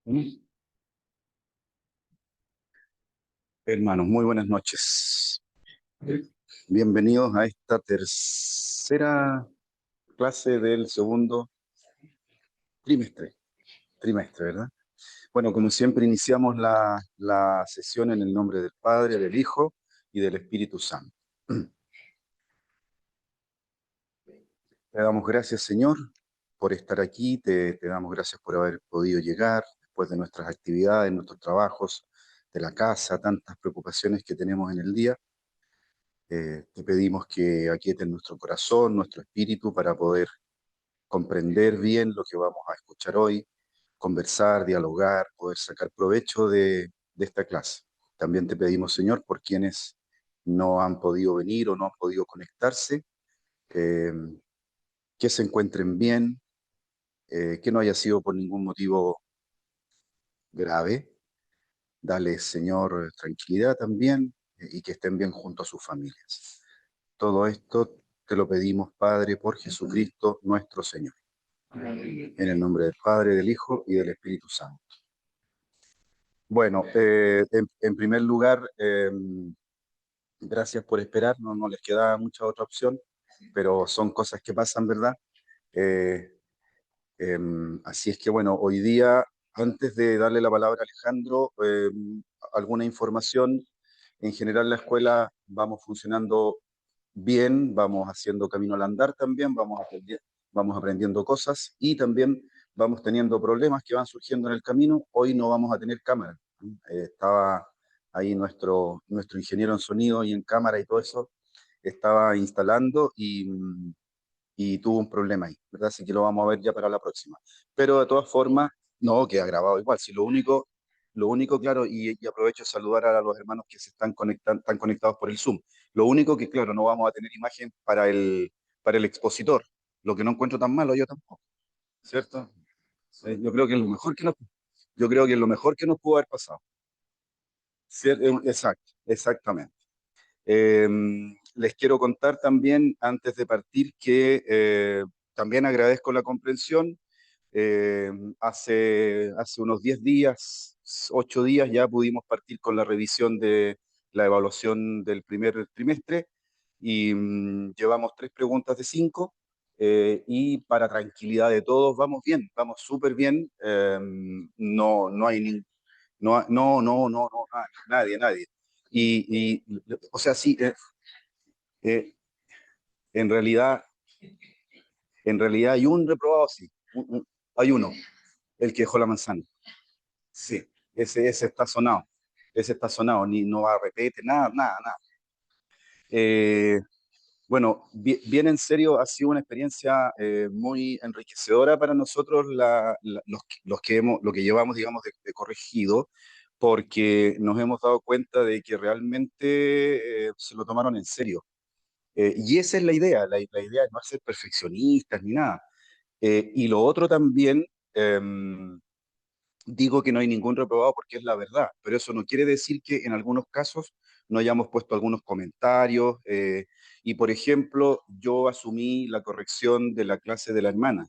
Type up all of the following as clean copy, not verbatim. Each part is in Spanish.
Mm. Hermanos, muy buenas noches. Bienvenidos a esta tercera clase del segundo trimestre, ¿verdad? Bueno, como siempre, iniciamos la sesión en el nombre del Padre, del Hijo y del Espíritu Santo. Te damos gracias, Señor, por estar aquí. Te damos gracias por haber podido llegar después de nuestras actividades, nuestros trabajos, de la casa, tantas preocupaciones que tenemos en el día. Te pedimos que aquietes nuestro corazón, nuestro espíritu, para poder comprender bien lo que vamos a escuchar hoy, conversar, dialogar, poder sacar provecho de esta clase. También te pedimos, Señor, por quienes no han podido venir o no han podido conectarse, eh, que se encuentren bien, que no haya sido por ningún motivo grave. Dale, Señor, tranquilidad también, y que estén bien junto a sus familias. Todo esto te lo pedimos, Padre, por Jesucristo nuestro Señor. En el nombre del Padre, del Hijo y del Espíritu Santo. Bueno, en primer lugar, gracias por esperar. No les queda mucha otra opción, pero son cosas que pasan, ¿verdad? Eh, Así es que, bueno, hoy día, antes de darle la palabra a Alejandro, alguna información. En general, la escuela vamos funcionando bien, vamos haciendo camino al andar también, vamos aprendiendo cosas y también vamos teniendo problemas que van surgiendo en el camino. Hoy no vamos a tener cámara. Estaba ahí nuestro ingeniero en sonido y en cámara y todo eso, estaba instalando y tuvo un problema ahí, ¿verdad? Así que lo vamos a ver ya para la próxima. Pero de todas formas, no, queda grabado igual. Si lo único, claro, y aprovecho de saludar a los hermanos que se están conectados por el Zoom. Lo único que, claro, no vamos a tener imagen para el expositor, lo que no encuentro tan malo yo tampoco, ¿cierto? Yo creo que es lo mejor yo creo que es lo mejor que nos pudo haber pasado. Exacto, exactamente. Eh, Les quiero contar también, antes de partir, que también agradezco la comprensión. Eh, hace unos 10 días, 8 días, ya pudimos partir con la revisión de la evaluación del primer trimestre y llevamos 3 preguntas de 5, y para tranquilidad de todos vamos bien, vamos súper bien. No hay no, nadie. Y, o sea, sí, eh, en realidad, en realidad hay un reprobado, sí, hay uno, el que dejó la manzana. Sí, ese está sonado, ni no va a repetir, nada. Eh, bueno, bien en serio, ha sido una experiencia muy enriquecedora para nosotros, lo que llevamos, digamos, de corregido, porque nos hemos dado cuenta de que realmente se lo tomaron en serio. Y esa es la idea. La idea es no ser perfeccionistas ni nada. Y lo otro también, digo que no hay ningún reprobado porque es la verdad, pero eso no quiere decir que en algunos casos no hayamos puesto algunos comentarios. Y por ejemplo, yo asumí la corrección de la clase de la hermana,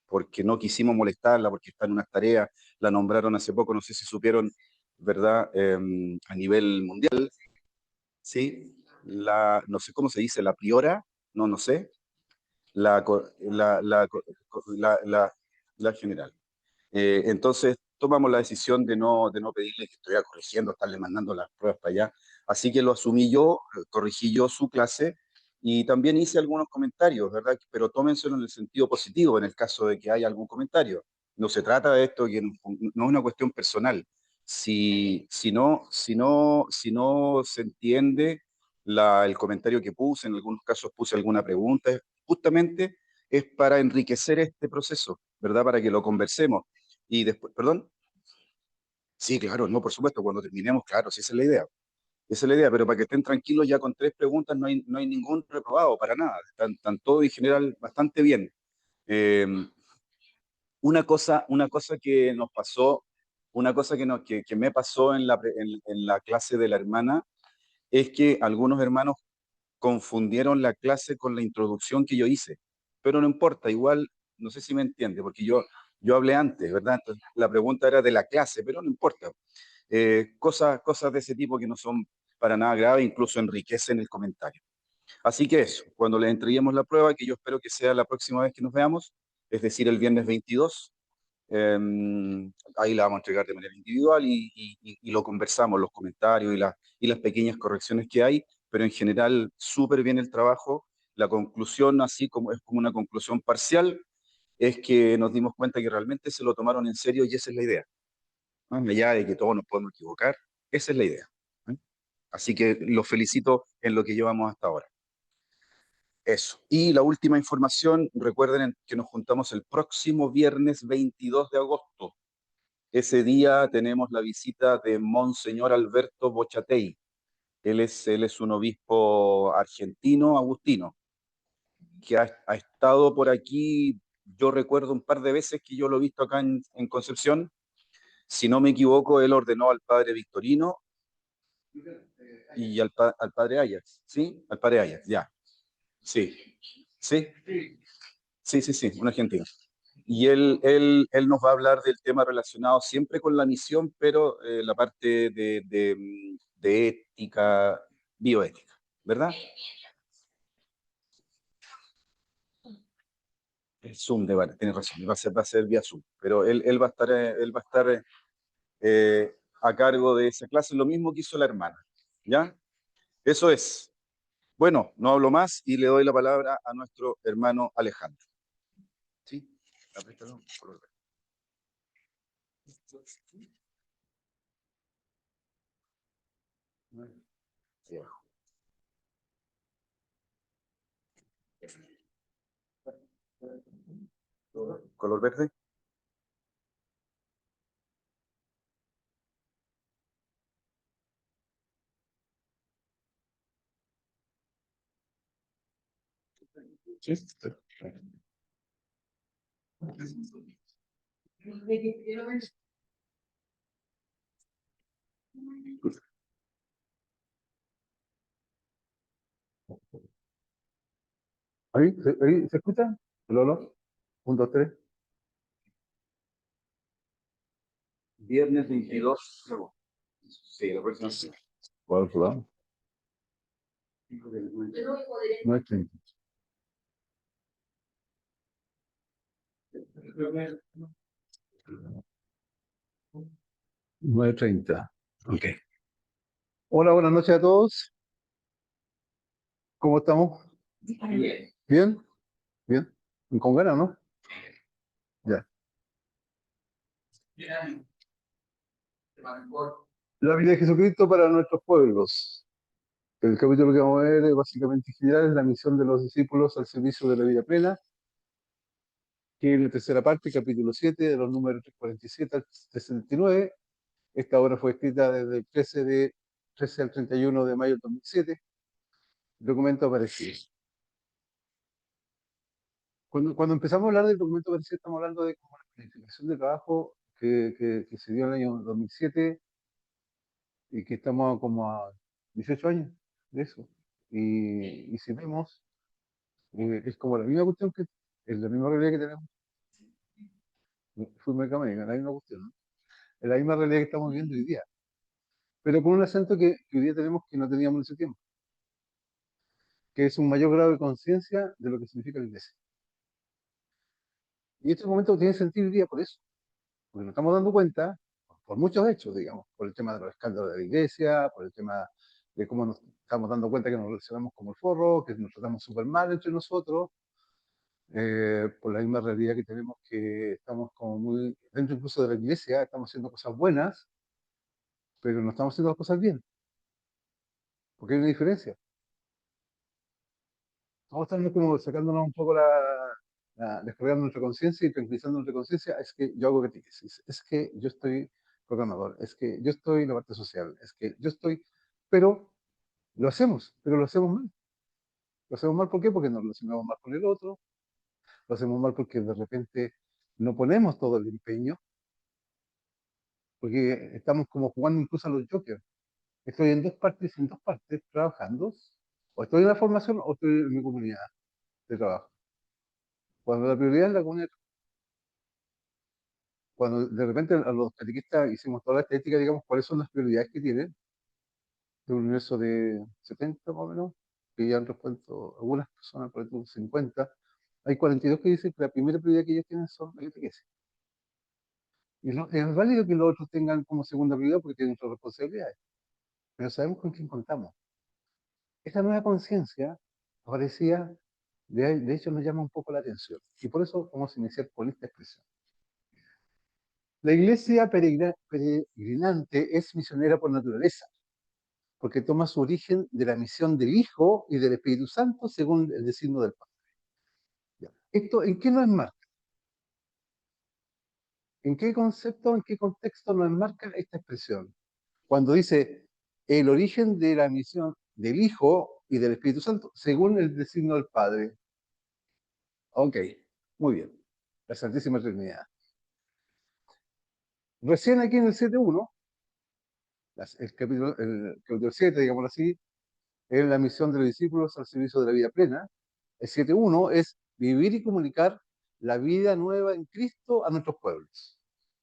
porque no quisimos molestarla, porque está en unas tareas, la nombraron hace poco, no sé si supieron, ¿verdad? A nivel mundial, ¿sí? No sé cómo se dice, la priora, no sé, la, co- la general. Entonces tomamos la decisión de no pedirle que estuviera corrigiendo, estarle mandando las pruebas para allá. Así que lo asumí yo, corrigí yo su clase y también hice algunos comentarios, ¿verdad? Pero tómenselo en el sentido positivo en el caso de que haya algún comentario. No se trata de esto, que no es una cuestión personal. Si no se entiende el comentario que puse, en algunos casos puse alguna pregunta, justamente es para enriquecer este proceso, ¿verdad? Para que lo conversemos. Y después, ¿perdón? Sí, claro, no, por supuesto, cuando terminemos, claro, sí, esa es la idea. Esa es la idea, pero para que estén tranquilos, ya con 3 preguntas no hay ningún reprobado, para nada. Están todos en general bastante bien. Eh, una cosa que nos pasó, una cosa que me pasó en la clase de la hermana, es que algunos hermanos confundieron la clase con la introducción que yo hice. Pero no importa, igual, no sé si me entiende, porque Yo hablé antes, ¿verdad? Entonces, la pregunta era de la clase, pero no importa. Cosas de ese tipo que no son para nada graves, incluso enriquecen el comentario. Así que eso, cuando le entreguemos la prueba, que yo espero que sea la próxima vez que nos veamos, es decir, el viernes 22, eh, ahí la vamos a entregar de manera individual y lo conversamos, los comentarios y las pequeñas correcciones que hay, pero en general súper bien el trabajo. La conclusión, así como es como una conclusión parcial, es que nos dimos cuenta que realmente se lo tomaron en serio y esa es la idea. Más allá de que todos nos podemos equivocar, esa es la idea. ¿Eh? Así que los felicito en lo que llevamos hasta ahora. Eso. Y la última información, recuerden que nos juntamos el próximo viernes 22 de agosto. Ese día tenemos la visita de Monseñor Alberto Bochatey. Él es un obispo argentino, agustino, que ha estado por aquí, yo recuerdo un par de veces que yo lo he visto acá en Concepción. Si no me equivoco, él ordenó al padre Victorino y al padre Ayax, ¿sí? Al padre Ayax, ya. Sí, sí, sí, un argentino. Y él nos va a hablar del tema relacionado siempre con la misión, pero la parte de ética, bioética, ¿verdad? El Zoom, tienes razón, va a ser vía Zoom, pero él va a estar a cargo de esa clase, lo mismo que hizo la hermana, ¿ya? Eso es. Bueno, no hablo más y le doy la palabra a nuestro hermano Alejandro. ¿Sí? Apriétalo, color verde. Ahí abajo. ¿Color verde? Sí. ¿Ahí se escucha? ¿Lolo? Un, dos, tres. Viernes 22. Sí, la próxima. ¿Cuál otro lado? No es 30. 9:30. Ok. Hola, buenas noches a todos. ¿Cómo estamos? Bien. ¿Bien? ¿Bien? ¿Con ganas, no? Ya. La vida de Jesucristo para nuestros pueblos. El capítulo que vamos a ver es básicamente general, es la misión de los discípulos al servicio de la vida plena, que es la tercera parte, capítulo 7, de los números 47 al 69. Esta obra fue escrita desde el 13 al 31 de mayo del 2007. El documento aparecido. Cuando empezamos a hablar del documento aparecido, estamos hablando de como la planificación de trabajo que se dio en el año 2007 y que estamos como a 18 años de eso. Y si vemos, es como la misma cuestión que es la misma realidad que tenemos. Fui mecánica, la misma cuestión, ¿no? Es la misma realidad que estamos viviendo hoy día, pero con un acento que hoy día tenemos que no teníamos en ese tiempo, que es un mayor grado de conciencia de lo que significa la iglesia. Y este momento tiene sentido hoy día por eso, porque nos estamos dando cuenta, por muchos hechos, digamos, por el tema de los escándalos de la iglesia, por el tema de cómo nos estamos dando cuenta que nos relacionamos como el forro, que nos tratamos súper mal entre nosotros, por la misma realidad que tenemos que estamos como muy, dentro incluso de la iglesia, estamos haciendo cosas buenas, pero no estamos haciendo las cosas bien, porque hay una diferencia. Vamos a estar como sacándonos un poco descargando nuestra conciencia y tranquilizando nuestra conciencia. Es que yo hago catequesis, es que yo estoy programador, es que yo estoy en la parte social, es que yo estoy, pero lo hacemos, pero lo hacemos mal. Lo hacemos mal, ¿por qué? Porque nos relacionamos mal con el otro, lo hacemos mal porque de repente no ponemos todo el empeño, porque estamos como jugando incluso a los jokers. Estoy en dos partes, trabajando, o estoy en la formación o estoy en mi comunidad de trabajo. Cuando la prioridad es la comunidad. cuando de repente a los catequistas hicimos toda la estética, digamos, cuáles son las prioridades que tienen de un universo de 70 más o menos, que ya han respuesto algunas personas, por ejemplo 50, hay 42 que dicen que la primera prioridad que ellos tienen son la catequesis. Y es válido que los otros tengan como segunda prioridad porque tienen otras responsabilidades, pero sabemos con quién contamos. Esta nueva conciencia aparecía, de hecho nos llama un poco la atención, y por eso vamos a iniciar con esta expresión. La iglesia peregrinante es misionera por naturaleza, porque toma su origen de la misión del Hijo y del Espíritu Santo según el designio del Padre. Ya. ¿Esto en qué nos enmarca? ¿En qué concepto, en qué contexto nos enmarca esta expresión? Cuando dice el origen de la misión del Hijo y del Espíritu Santo según el designio del Padre. Ok, muy bien. La Santísima Trinidad. Recién aquí en el 7.1, el capítulo 7, digámoslo así, es la misión de los discípulos al servicio de la vida plena. El 7.1 es vivir y comunicar la vida nueva en Cristo a nuestros pueblos,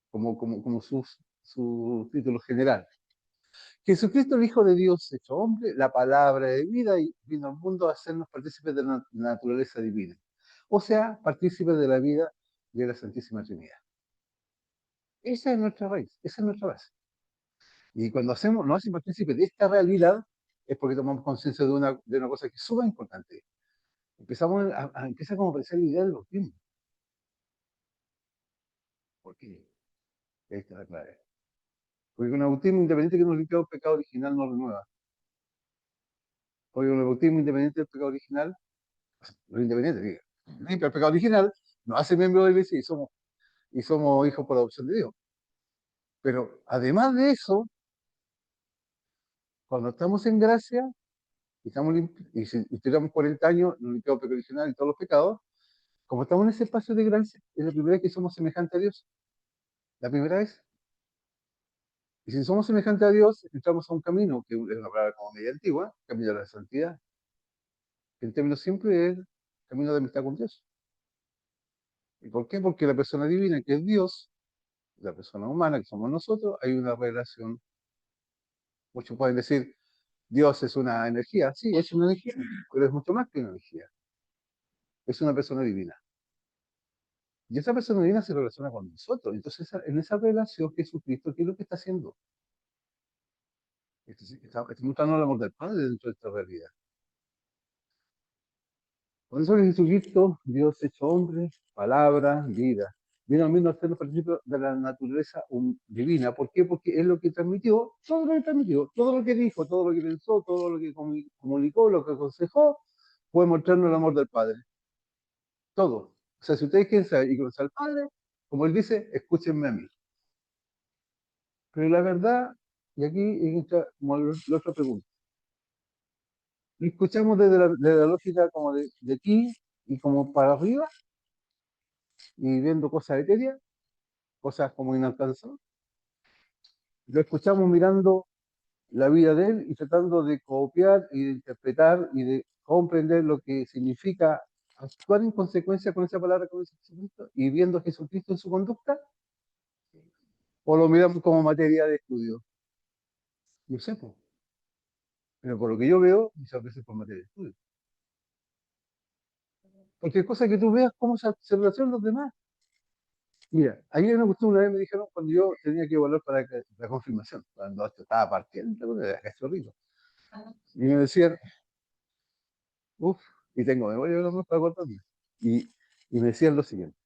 como su título general. Jesucristo, el Hijo de Dios hecho hombre, la palabra de vida, y vino al mundo a hacernos partícipes de la naturaleza divina. O sea, partícipes de la vida de la Santísima Trinidad. Esa es nuestra raíz, esa es nuestra base. Y cuando nos hacemos partícipes de esta realidad, es porque tomamos conciencia de una cosa que es súper importante. Empieza como a aparecer la idea del bautismo. ¿Por qué? Esta es la clave. Porque con el bautismo independiente que nos limpia el pecado original no renueva. Porque con el bautismo independiente del pecado original, no independiente, diga, limpia el pecado original, nos hace miembro de la iglesia y somos hijos por adopción de Dios. Pero además de eso, cuando estamos en gracia y tenemos 40 años, nos limpiamos el pecado original y todos los pecados, como estamos en ese espacio de gracia, es la primera vez que somos semejantes a Dios. La primera vez. Y si somos semejantes a Dios, entramos a un camino, que es una palabra como media antigua, camino de la santidad, que en términos simples es camino de amistad con Dios. ¿Y por qué? Porque la persona divina, que es Dios, la persona humana, que somos nosotros, hay una relación. Muchos pueden decir, Dios es una energía. Sí, es una energía, pero es mucho más que una energía. Es una persona divina. Y esa persona divina se relaciona con nosotros. Entonces, en esa relación, Jesucristo, ¿qué es lo que está haciendo? Está mostrando el amor del Padre dentro de esta realidad. Por eso que Jesucristo, Dios hecho hombre, palabra, vida. Vino al mundo a ser los principios de la naturaleza divina. ¿Por qué? Porque es lo que transmitió, todo lo que transmitió, todo lo que dijo, todo lo que pensó, todo lo que comunicó, lo que aconsejó, fue mostrarnos el amor del Padre. Todo. O sea, si ustedes quieren saber y conocer al Padre, como él dice, escúchenme a mí. Pero la verdad, y aquí entra como la otra pregunta. Lo escuchamos desde la lógica como de aquí y como para arriba, y viendo cosas etéreas, cosas como inalcanzables. Lo escuchamos mirando la vida de él y tratando de copiar y de interpretar y de comprender lo que significa actuar en consecuencia con esa palabra, con ese Jesucristo, y viendo a Jesucristo en su conducta, o lo miramos como materia de estudio. Yo sé, po, pero por lo que yo veo, muchas veces por materia de estudio. Porque es cosa que tú veas cómo se relacionan los demás. Mira, ayer una vez me dijeron cuando yo tenía que evaluar para la confirmación, cuando esto estaba partiendo, era cachorrito. Y me decían, uff, y tengo memoria de los para acordarme. Y, y me decían lo siguiente,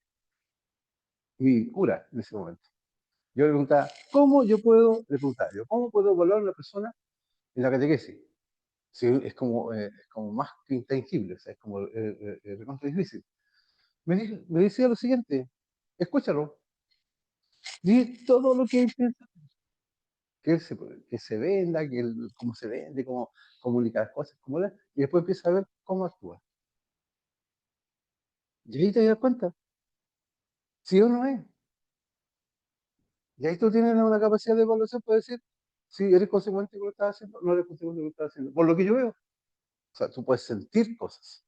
mi cura en ese momento. Yo le preguntaba, ¿cómo puedo evaluar a una persona en la catequesis? Sí, es como más que intangible, o sea, es como recontra difícil. Me decía lo siguiente, escúchalo, di todo lo que él piensa, que se venda, cómo se vende, cómo comunica las cosas, y después empieza a ver cómo actúa. Y ahí te das cuenta, si o no es. Y ahí tú tienes una capacidad de evaluación para decir si eres consecuente con lo que estás haciendo o no eres consecuente con lo que estás haciendo. Por lo que yo veo. O sea, tú puedes sentir cosas.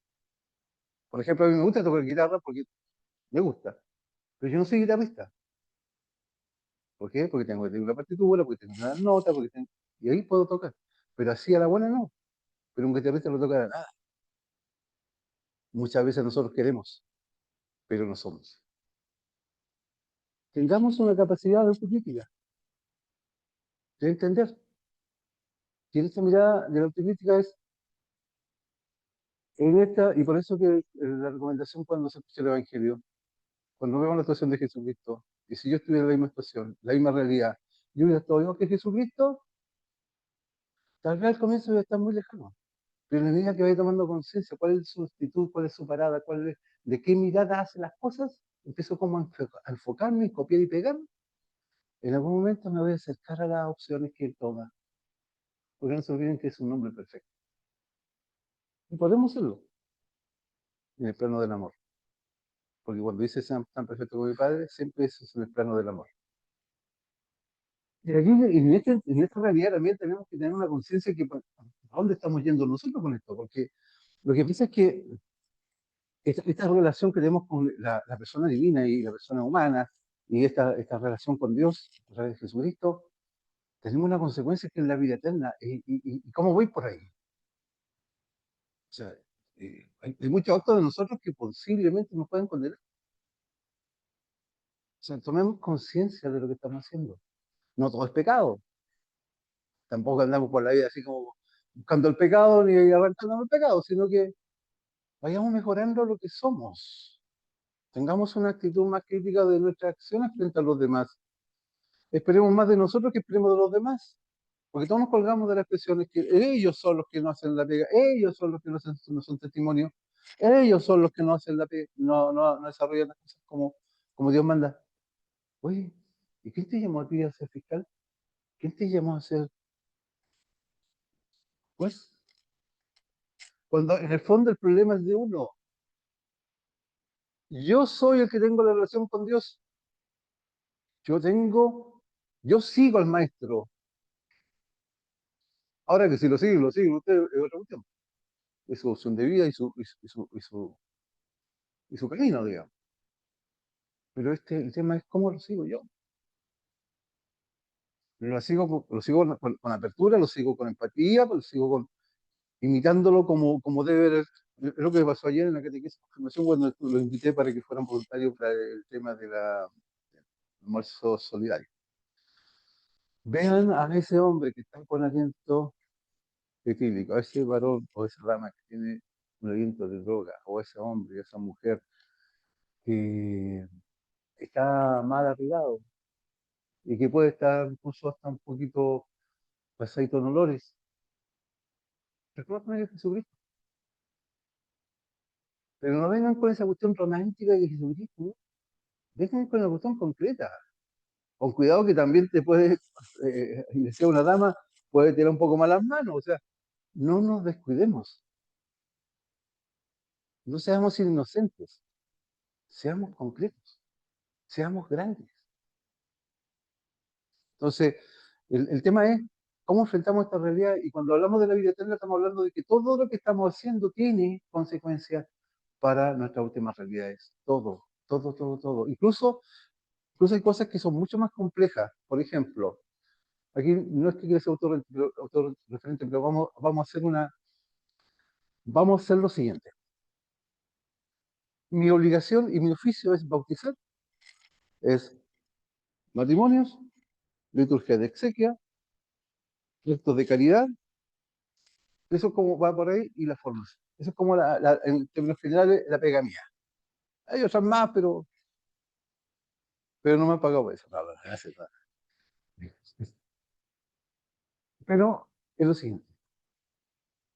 Por ejemplo, a mí me gusta tocar guitarra porque me gusta, pero yo no soy guitarrista. ¿Por qué? Porque tengo que tener una partitura, porque tengo una nota, y ahí puedo tocar. Pero así a la buena no. Pero un guitarrista no toca nada. Muchas veces nosotros queremos, pero no somos. Tengamos una capacidad de autocrítica, de entender. Y en esta mirada de la autocrítica es en esta, y por eso que la recomendación cuando se escucha el Evangelio, cuando vemos la situación de Jesucristo, y si yo estuviera en la misma situación, la misma realidad, yo hubiera estado igual que Jesucristo, tal vez al comienzo iba a estar muy lejano. Pero en la medida que vaya tomando conciencia, cuál es su actitud, cuál es su parada, de qué mirada hace las cosas, empiezo como a enfocarme, copiar y pegar. En algún momento me voy a acercar a las opciones que él toma, porque no se olviden que es un hombre perfecto. Y podemos hacerlo en el plano del amor. Porque cuando dice sean tan perfecto como mi padre, siempre eso es en el plano del amor. Y aquí, en esta realidad también tenemos que tener una conciencia que, ¿a dónde estamos yendo nosotros con esto? Porque lo que pasa es que esta relación que tenemos con la persona divina y la persona humana, y esta relación con Dios a través de Jesucristo, tenemos una consecuencia que es la vida eterna. ¿Y cómo voy por ahí? O sea, hay muchos actos de nosotros que posiblemente nos pueden condenar. O sea, tomemos conciencia de lo que estamos haciendo. No todo es pecado. Tampoco andamos por la vida así como buscando el pecado ni arrancando el pecado, sino que vayamos mejorando lo que somos. Tengamos una actitud más crítica de nuestras acciones frente a los demás. Esperemos más de nosotros que esperemos de los demás. Porque todos nos colgamos de las expresiones que ellos son los que no hacen la pega, ellos son los que no son testimonios, ellos son los que no hacen la pega, no desarrollan las cosas como Dios manda. Oye, ¿y quién te llamó a ti a ser fiscal? ¿Quién te llamó a ser juez? Cuando en el fondo el problema es de uno. Yo soy el que tengo la relación con Dios. Yo tengo, yo sigo al maestro. Ahora que si lo sigue usted es otra cuestión. Es su opción de vida y su camino, digamos. Pero el tema es cómo lo sigo yo. Lo sigo con apertura, lo sigo con empatía, lo sigo imitándolo como debe ser. Es lo que pasó ayer en la catequesis de confirmación cuando lo invité para que fueran voluntarios para el tema del almuerzo solidario. Vean a ese hombre que está con aliento etílico, a ese varón o esa dama que tiene un aliento de droga, o ese hombre, esa mujer que está mal arreglado y que puede estar incluso hasta un poquito pasadito en olores. Recuerden a Jesucristo, pero no vengan con esa cuestión romántica de Jesucristo, ¿no? Vengan con la cuestión concreta. Con cuidado que también te puede, y decía una dama, puede tirar un poco más las manos. O sea, no nos descuidemos, no seamos inocentes, seamos concretos, seamos grandes. Entonces, el tema es cómo enfrentamos esta realidad y cuando hablamos de la vida eterna estamos hablando de que todo lo que estamos haciendo tiene consecuencias para nuestras últimas realidades. Todo, todo, todo, todo. Incluso hay cosas que son mucho más complejas. Por ejemplo, aquí no es que quiera ser autorreferente, pero vamos a hacer lo siguiente. Mi obligación y mi oficio es bautizar, es matrimonios, liturgia de exequia, actos de caridad. Eso es como va por ahí y la formación. Eso es como en términos generales la pega mía. Hay otras más, pero no me han pagado por eso. No, no, gracias, no. Pero es lo siguiente.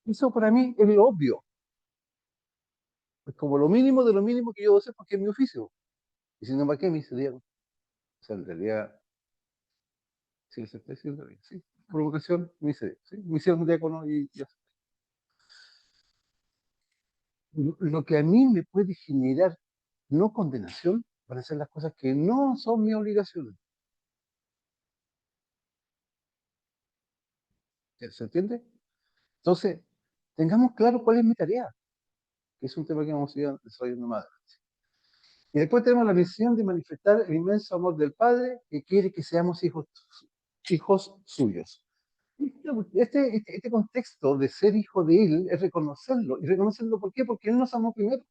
Eso para mí es lo obvio. Es como lo mínimo de lo mínimo que yo debo hacer porque es mi oficio. Y si no, ¿para qué me hice diácono? O sea, en realidad, sí, sí, sí, sí, sí, por vocación me hice diácono. Sí, me hicieron diácono y ya. Lo que a mí me puede generar no condenación van a ser las cosas que no son mi obligación. ¿Se entiende? Entonces, tengamos claro cuál es mi tarea, que es un tema que vamos a ir desarrollando más adelante. Y después tenemos la misión de manifestar el inmenso amor del Padre que quiere que seamos hijos suyos. Este contexto de ser hijo de Él es reconocerlo. ¿Y reconocerlo por qué? Porque Él nos amó primero.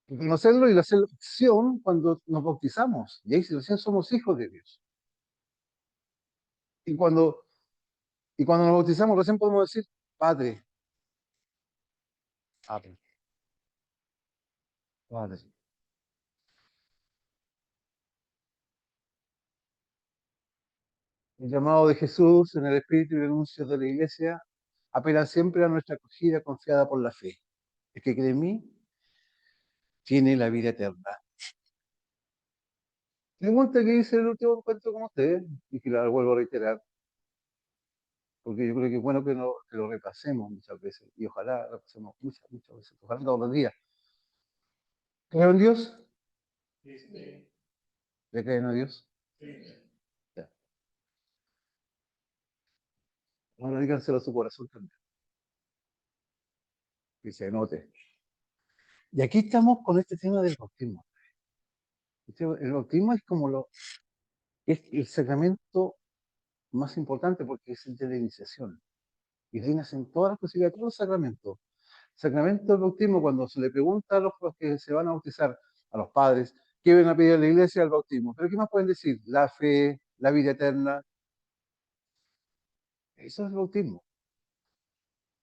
Reconocerlo y la selección cuando nos bautizamos. Y ahí recién somos hijos de Dios. Y cuando, y cuando nos bautizamos recién podemos decir, Padre, Padre, Padre. El llamado de Jesús en el Espíritu y el anuncio de la Iglesia apela siempre a nuestra acogida confiada por la fe. El que cree en mí tiene la vida eterna. Me gusta que hice el último encuentro con ustedes y que la vuelvo a reiterar, porque yo creo que es bueno que lo repasemos muchas veces y ojalá repasemos muchas veces, ojalá todos los días. ¿Creo en Dios? ¿Le creen a Dios? Ya. Ahora díganselo a su corazón también, que se note. Y aquí estamos con este tema del bautismo. El bautismo es es el sacramento más importante porque es el de la iniciación. Y de ahí nacen todas las posibilidades, todos los sacramentos. Sacramento del bautismo, cuando se le pregunta a los que se van a bautizar, a los padres, ¿qué van a pedir a la iglesia al bautismo? ¿Pero qué más pueden decir? La fe, la vida eterna. Eso es el bautismo.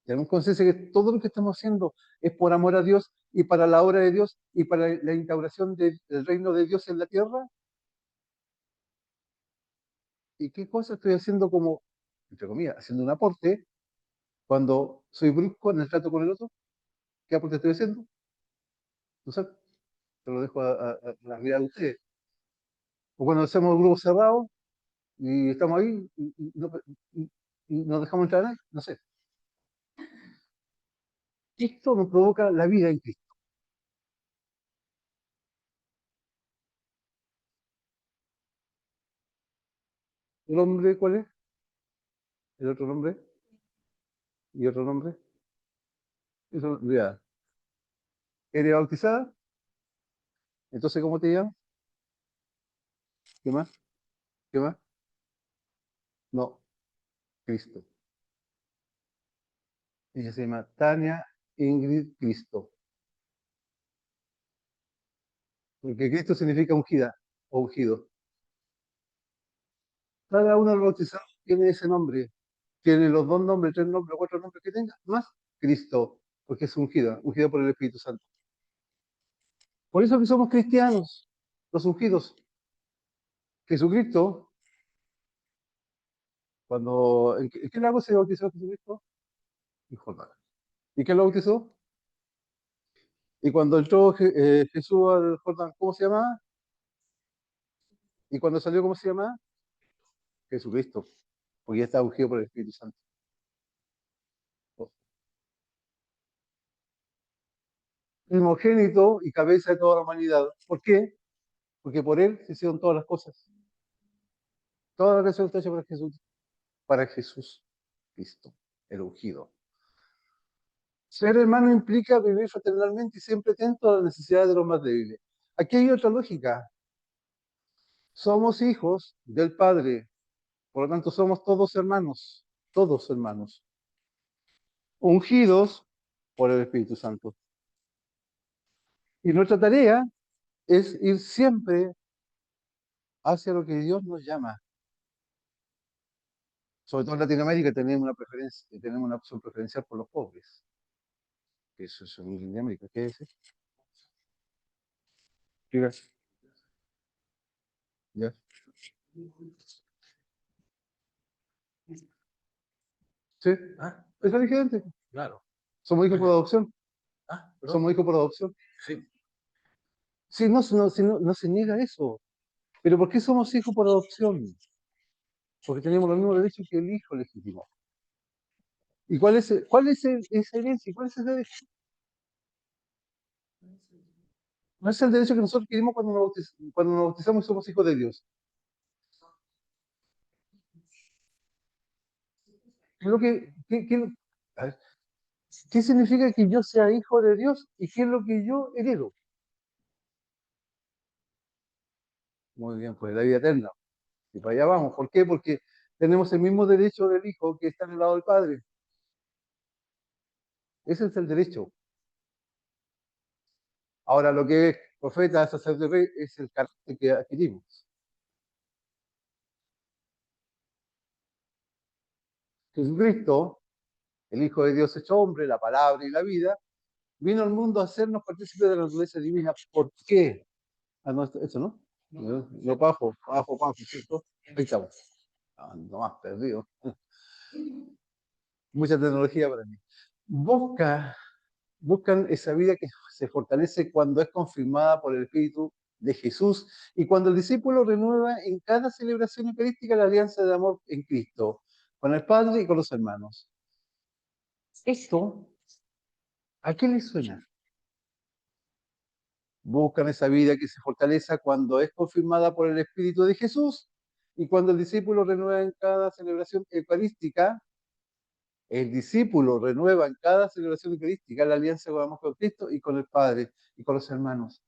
Tenemos conciencia que todo lo que estamos haciendo es por amor a Dios y para la obra de Dios y para la instauración del reino de Dios en la tierra. ¿Y qué cosa estoy haciendo como, entre comillas, haciendo un aporte cuando soy brusco en el trato con el otro? ¿Qué aporte estoy haciendo? No sé, te lo dejo a la realidad de ustedes. O cuando hacemos grupos cerrados y estamos ahí y- y no dejamos entrar a nadie, no sé. Esto nos provoca la vida en Cristo. ¿El hombre cuál es? ¿El otro nombre? ¿Y otro nombre? Eso, ya. ¿Eres bautizada? Entonces, ¿cómo te llamas? ¿Qué más? ¿Qué más? No, Cristo. Ella se llama Tania Ingrid Cristo. Porque Cristo significa ungida o ungido. Cada uno de los bautizados tiene ese nombre. Tiene los dos nombres, tres nombres, cuatro nombres que tenga, más Cristo, porque es ungida, ungida por el Espíritu Santo. Por eso que somos cristianos, los ungidos. Jesucristo, ¿en qué lago se bautizó Jesucristo? En Jordán. ¿Y quién lo bautizó? Y cuando entró Jesús al Jordán, ¿cómo se llamaba? Y cuando salió, ¿cómo se llamaba? Jesucristo, porque ya está ungido por el Espíritu Santo. Primogénito y cabeza de toda la humanidad. ¿Por qué? Porque por él se hicieron todas las cosas. Toda la creación está hecha para Jesús Cristo, el ungido. Ser hermano implica vivir fraternalmente y siempre atento a las necesidades de los más débiles. Aquí hay otra lógica. Somos hijos del Padre, por lo tanto somos todos hermanos, ungidos por el Espíritu Santo. Y nuestra tarea es ir siempre hacia lo que Dios nos llama. Sobre todo en Latinoamérica tenemos una opción preferencial por los pobres. Eso es en Latinoamérica. ¿Qué es eso? Diga. Ya. Sí. Ah, es diferente. Claro. Somos hijos por adopción. Ah, perdón. Somos hijos por adopción. Sí. Sí, no se niega eso. Pero ¿por qué somos hijos por adopción? Porque tenemos los mismos derechos que el hijo legítimo. ¿Y esa herencia? ¿Cuál es ese derecho? No es el derecho que nosotros queremos cuando nos bautizamos y somos hijos de Dios. Creo que, a ver, ¿Qué significa que yo sea hijo de Dios y qué es lo que yo heredo? Muy bien, pues la vida eterna. Y para allá vamos. ¿Por qué? Porque tenemos el mismo derecho del hijo que está en el lado del padre. Ese es el derecho. Ahora, lo que es profeta, sacerdote, es el carácter que adquirimos. Jesucristo, el Hijo de Dios hecho hombre, la palabra y la vida, vino al mundo a hacernos partícipes de la naturaleza divina. ¿Por qué? Ah, no, eso no. Lo bajo, bajo, bajo, ¿cierto? Ahí estamos. Ah, no más perdido. Mucha tecnología para mí. Busca, buscan esa vida que se fortalece cuando es confirmada por el Espíritu de Jesús y cuando el discípulo renueva en cada celebración eucarística la alianza de amor en Cristo, con el Padre y con los hermanos. Esto, ¿a qué le suena? Buscan esa vida que se fortalece cuando es confirmada por el Espíritu de Jesús y cuando el discípulo renueva en cada celebración eucarística. El discípulo renueva en cada celebración eucarística la alianza con Cristo y con el Padre y con los hermanos.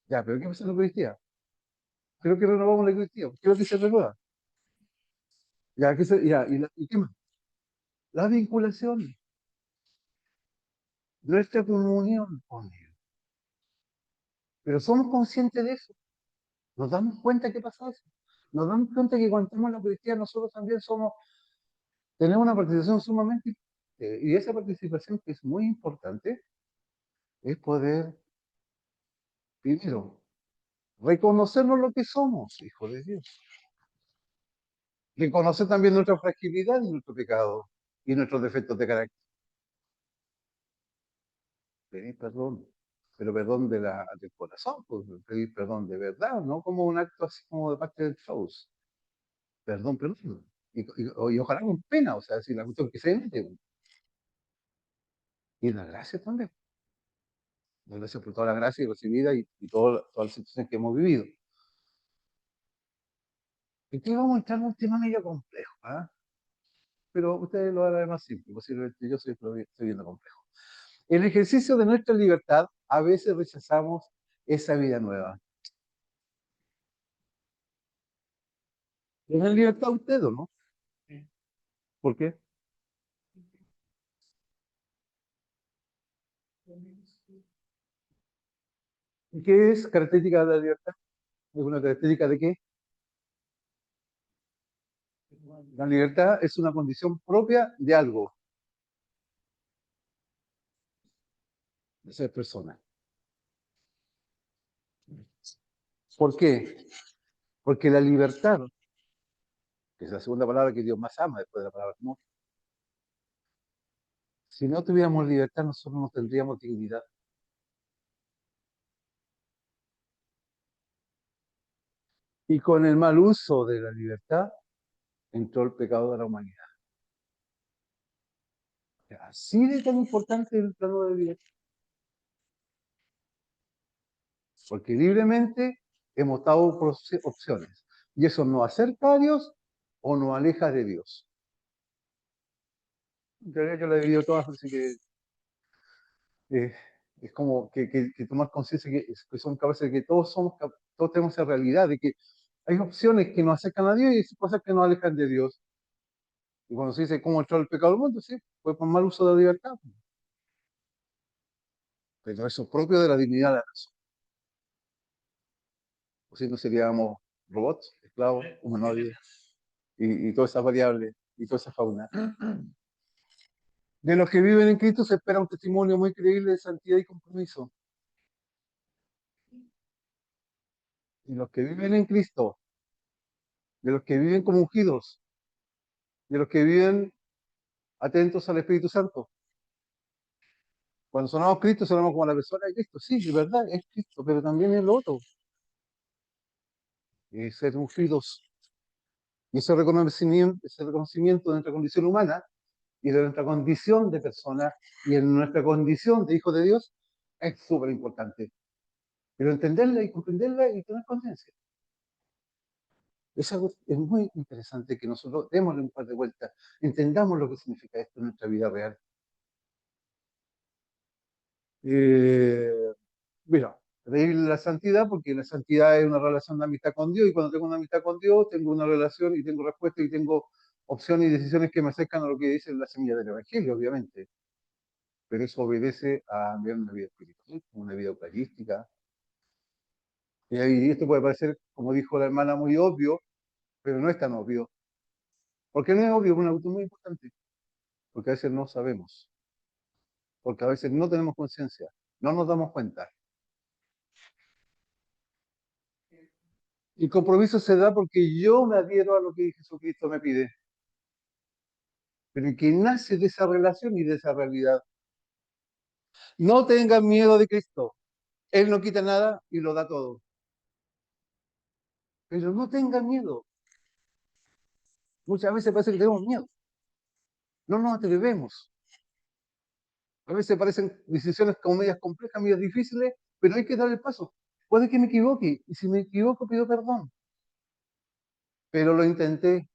Ya, pero ¿qué pasa en la Eucaristía? Creo que renovamos la Eucaristía. ¿Qué es lo que se renueva? Ya, ¿y qué más? La vinculación, nuestra comunión con Él. Pero somos conscientes de eso. Nos damos cuenta que pasa eso. Nos damos cuenta que cuando estamos en la Eucaristía nosotros también tenemos una participación sumamente importante. Y esa participación que es muy importante es poder, primero, reconocernos lo que somos, hijos de Dios. Reconocer también nuestra fragilidad y nuestro pecado y nuestros defectos de carácter. Pedir perdón, pero perdón del corazón, pues, pedir perdón de verdad, no como un acto así como de parte del show. Perdón, perdón. Y ojalá con pena, o sea, si la cuestión que se mete. Y la gracia también. La gracia por toda la gracia recibida y todas las situaciones que hemos vivido. Aquí vamos a entrar en un tema medio complejo, ¿ah? Pero ustedes lo harán más simple, posiblemente yo estoy viendo complejo. En el ejercicio de nuestra libertad, a veces rechazamos esa vida nueva. ¿Tienen libertad ustedes o no? ¿Por qué? ¿Qué es característica de la libertad? ¿Es una característica de qué? La libertad es una condición propia de algo, de ser persona. ¿Por qué? Porque la libertad, que es la segunda palabra que Dios más ama después de la palabra amor, si no tuviéramos libertad, nosotros no tendríamos dignidad. Y con el mal uso de la libertad, entró el pecado de la humanidad. Así de tan importante el plano de libertad. Porque libremente hemos dado opciones. Y eso nos acerca a Dios o nos aleja de Dios. En realidad yo la he vivido todas, así que eh, es como que tomar conciencia que somos capaces de que todos tenemos esa realidad, de que hay opciones que nos acercan a Dios y hay cosas que nos alejan de Dios. Y cuando se dice cómo entrar el pecado al mundo, sí, fue por mal uso de la libertad. Pero eso es propio de la dignidad de la razón. O si no seríamos robots, esclavos, humanoides, y todas esas variables, y toda esa fauna. De los que viven en Cristo se espera un testimonio muy creíble de santidad y compromiso. De los que viven en Cristo, de los que viven como ungidos, de los que viven atentos al Espíritu Santo. Cuando sonamos Cristo, sonamos como la persona de Cristo. Sí, es verdad, es Cristo, pero también es lo otro. Es ser ungidos. Y ese reconocimiento de nuestra condición humana y de nuestra condición de persona y en nuestra condición de hijo de Dios es súper importante. Pero entenderla y comprenderla y tener conciencia. Es muy interesante que nosotros démosle un par de vueltas, entendamos lo que significa esto en nuestra vida real. Eh, Mira, pedirle la santidad, porque la santidad es una relación de amistad con Dios, y cuando tengo una amistad con Dios, tengo una relación y tengo respuesta y tengo opciones y decisiones que me acercan a lo que dice la semilla del Evangelio, obviamente. Pero eso obedece a vivir una vida espiritual, una vida eucarística. Y esto puede parecer, como dijo la hermana, muy obvio, pero no es tan obvio. ¿Por qué no es obvio? Es un auto muy importante. Porque a veces no sabemos, porque a veces no tenemos conciencia, no nos damos cuenta. El compromiso se da porque yo me adhiero a lo que Jesucristo me pide, pero que nace de esa relación y de esa realidad. No tengan miedo de Cristo. Él no quita nada y lo da todo. Pero no tengan miedo. Muchas veces parece que tenemos miedo. No nos atrevemos. A veces parecen decisiones como medias complejas, medias difíciles, pero hay que dar el paso. Puede que me equivoque, y si me equivoco pido perdón. Pero lo intenté.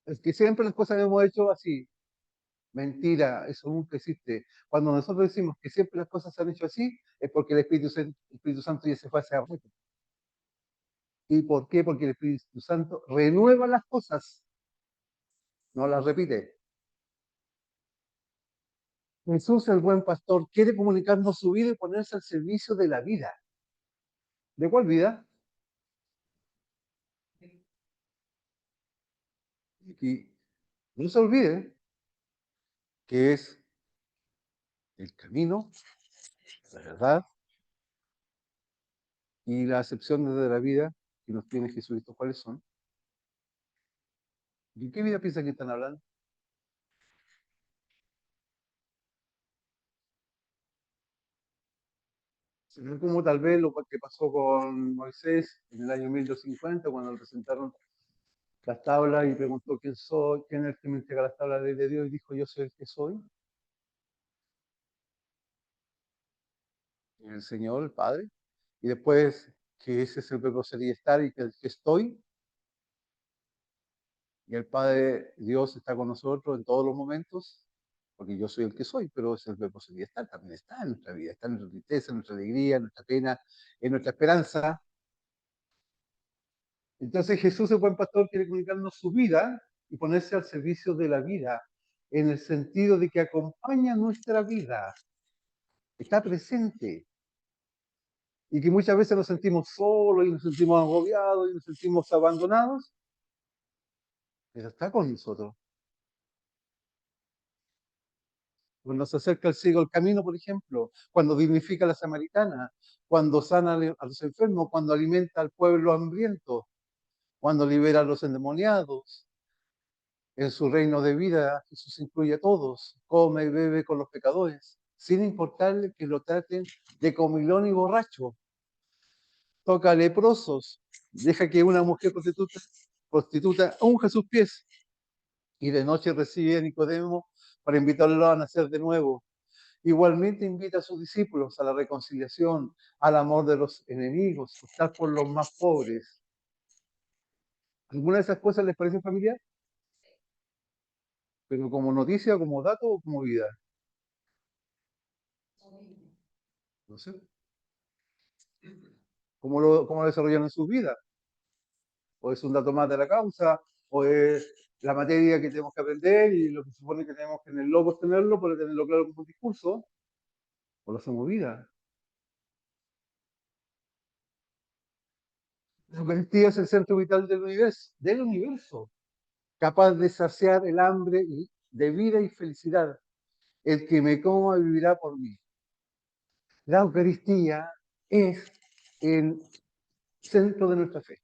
Es que siempre las cosas hemos hecho así. Mentira, eso nunca existe. Cuando nosotros decimos que siempre las cosas se han hecho así, es porque el Espíritu Santo ya se fue hace rato. ¿Y por qué? Porque el Espíritu Santo renueva las cosas, no las repite. Jesús, el buen pastor, quiere comunicarnos su vida y ponerse al servicio de la vida. ¿De cuál vida? Y no se olvide que es el camino, la verdad y la acepción de la vida que nos tiene Jesucristo. ¿Cuáles son? ¿De qué vida piensan que están hablando? Sino como tal vez lo que pasó con Moisés en el año 1250, cuando le presentaron las tablas y preguntó quién soy, quién es el que me entrega las tablas de Dios, y dijo yo soy el que soy, el Señor, el Padre, y después que ese es el verbo ser y estar, y que el que estoy, y el Padre Dios está con nosotros en todos los momentos, porque yo soy el que soy, pero ese es el verbo ser y estar, también está en nuestra vida, está en nuestra tristeza, en nuestra alegría, en nuestra pena, en nuestra esperanza. Entonces Jesús, el buen pastor, quiere comunicarnos su vida y ponerse al servicio de la vida, en el sentido de que acompaña nuestra vida, está presente, y que muchas veces nos sentimos solos y nos sentimos agobiados y nos sentimos abandonados, pero está con nosotros. Cuando se acerca el ciego al camino, por ejemplo, cuando dignifica a la samaritana, cuando sana a los enfermos, cuando alimenta al pueblo hambriento, cuando libera a los endemoniados. En su reino de vida, Jesús incluye a todos, come y bebe con los pecadores, sin importarle que lo traten de comilón y borracho. Toca a leprosos, deja que una mujer prostituta unja sus pies, y de noche recibe a Nicodemo para invitarlo a nacer de nuevo. Igualmente invita a sus discípulos a la reconciliación, al amor de los enemigos, a estar por los más pobres. ¿Alguna de esas cosas les parece familiar? Pero como noticia, como dato o como vida. No sé. ¿Cómo lo desarrollan en sus vidas? ¿O es un dato más de la causa? ¿O es la materia que tenemos que aprender y lo que se supone que tenemos que en el logos tenerlo para tenerlo claro como un discurso? ¿O lo hacemos vida? La Eucaristía es el centro vital del universo, capaz de saciar el hambre de vida y felicidad. El que me coma vivirá por mí. La Eucaristía es el centro de nuestra fe.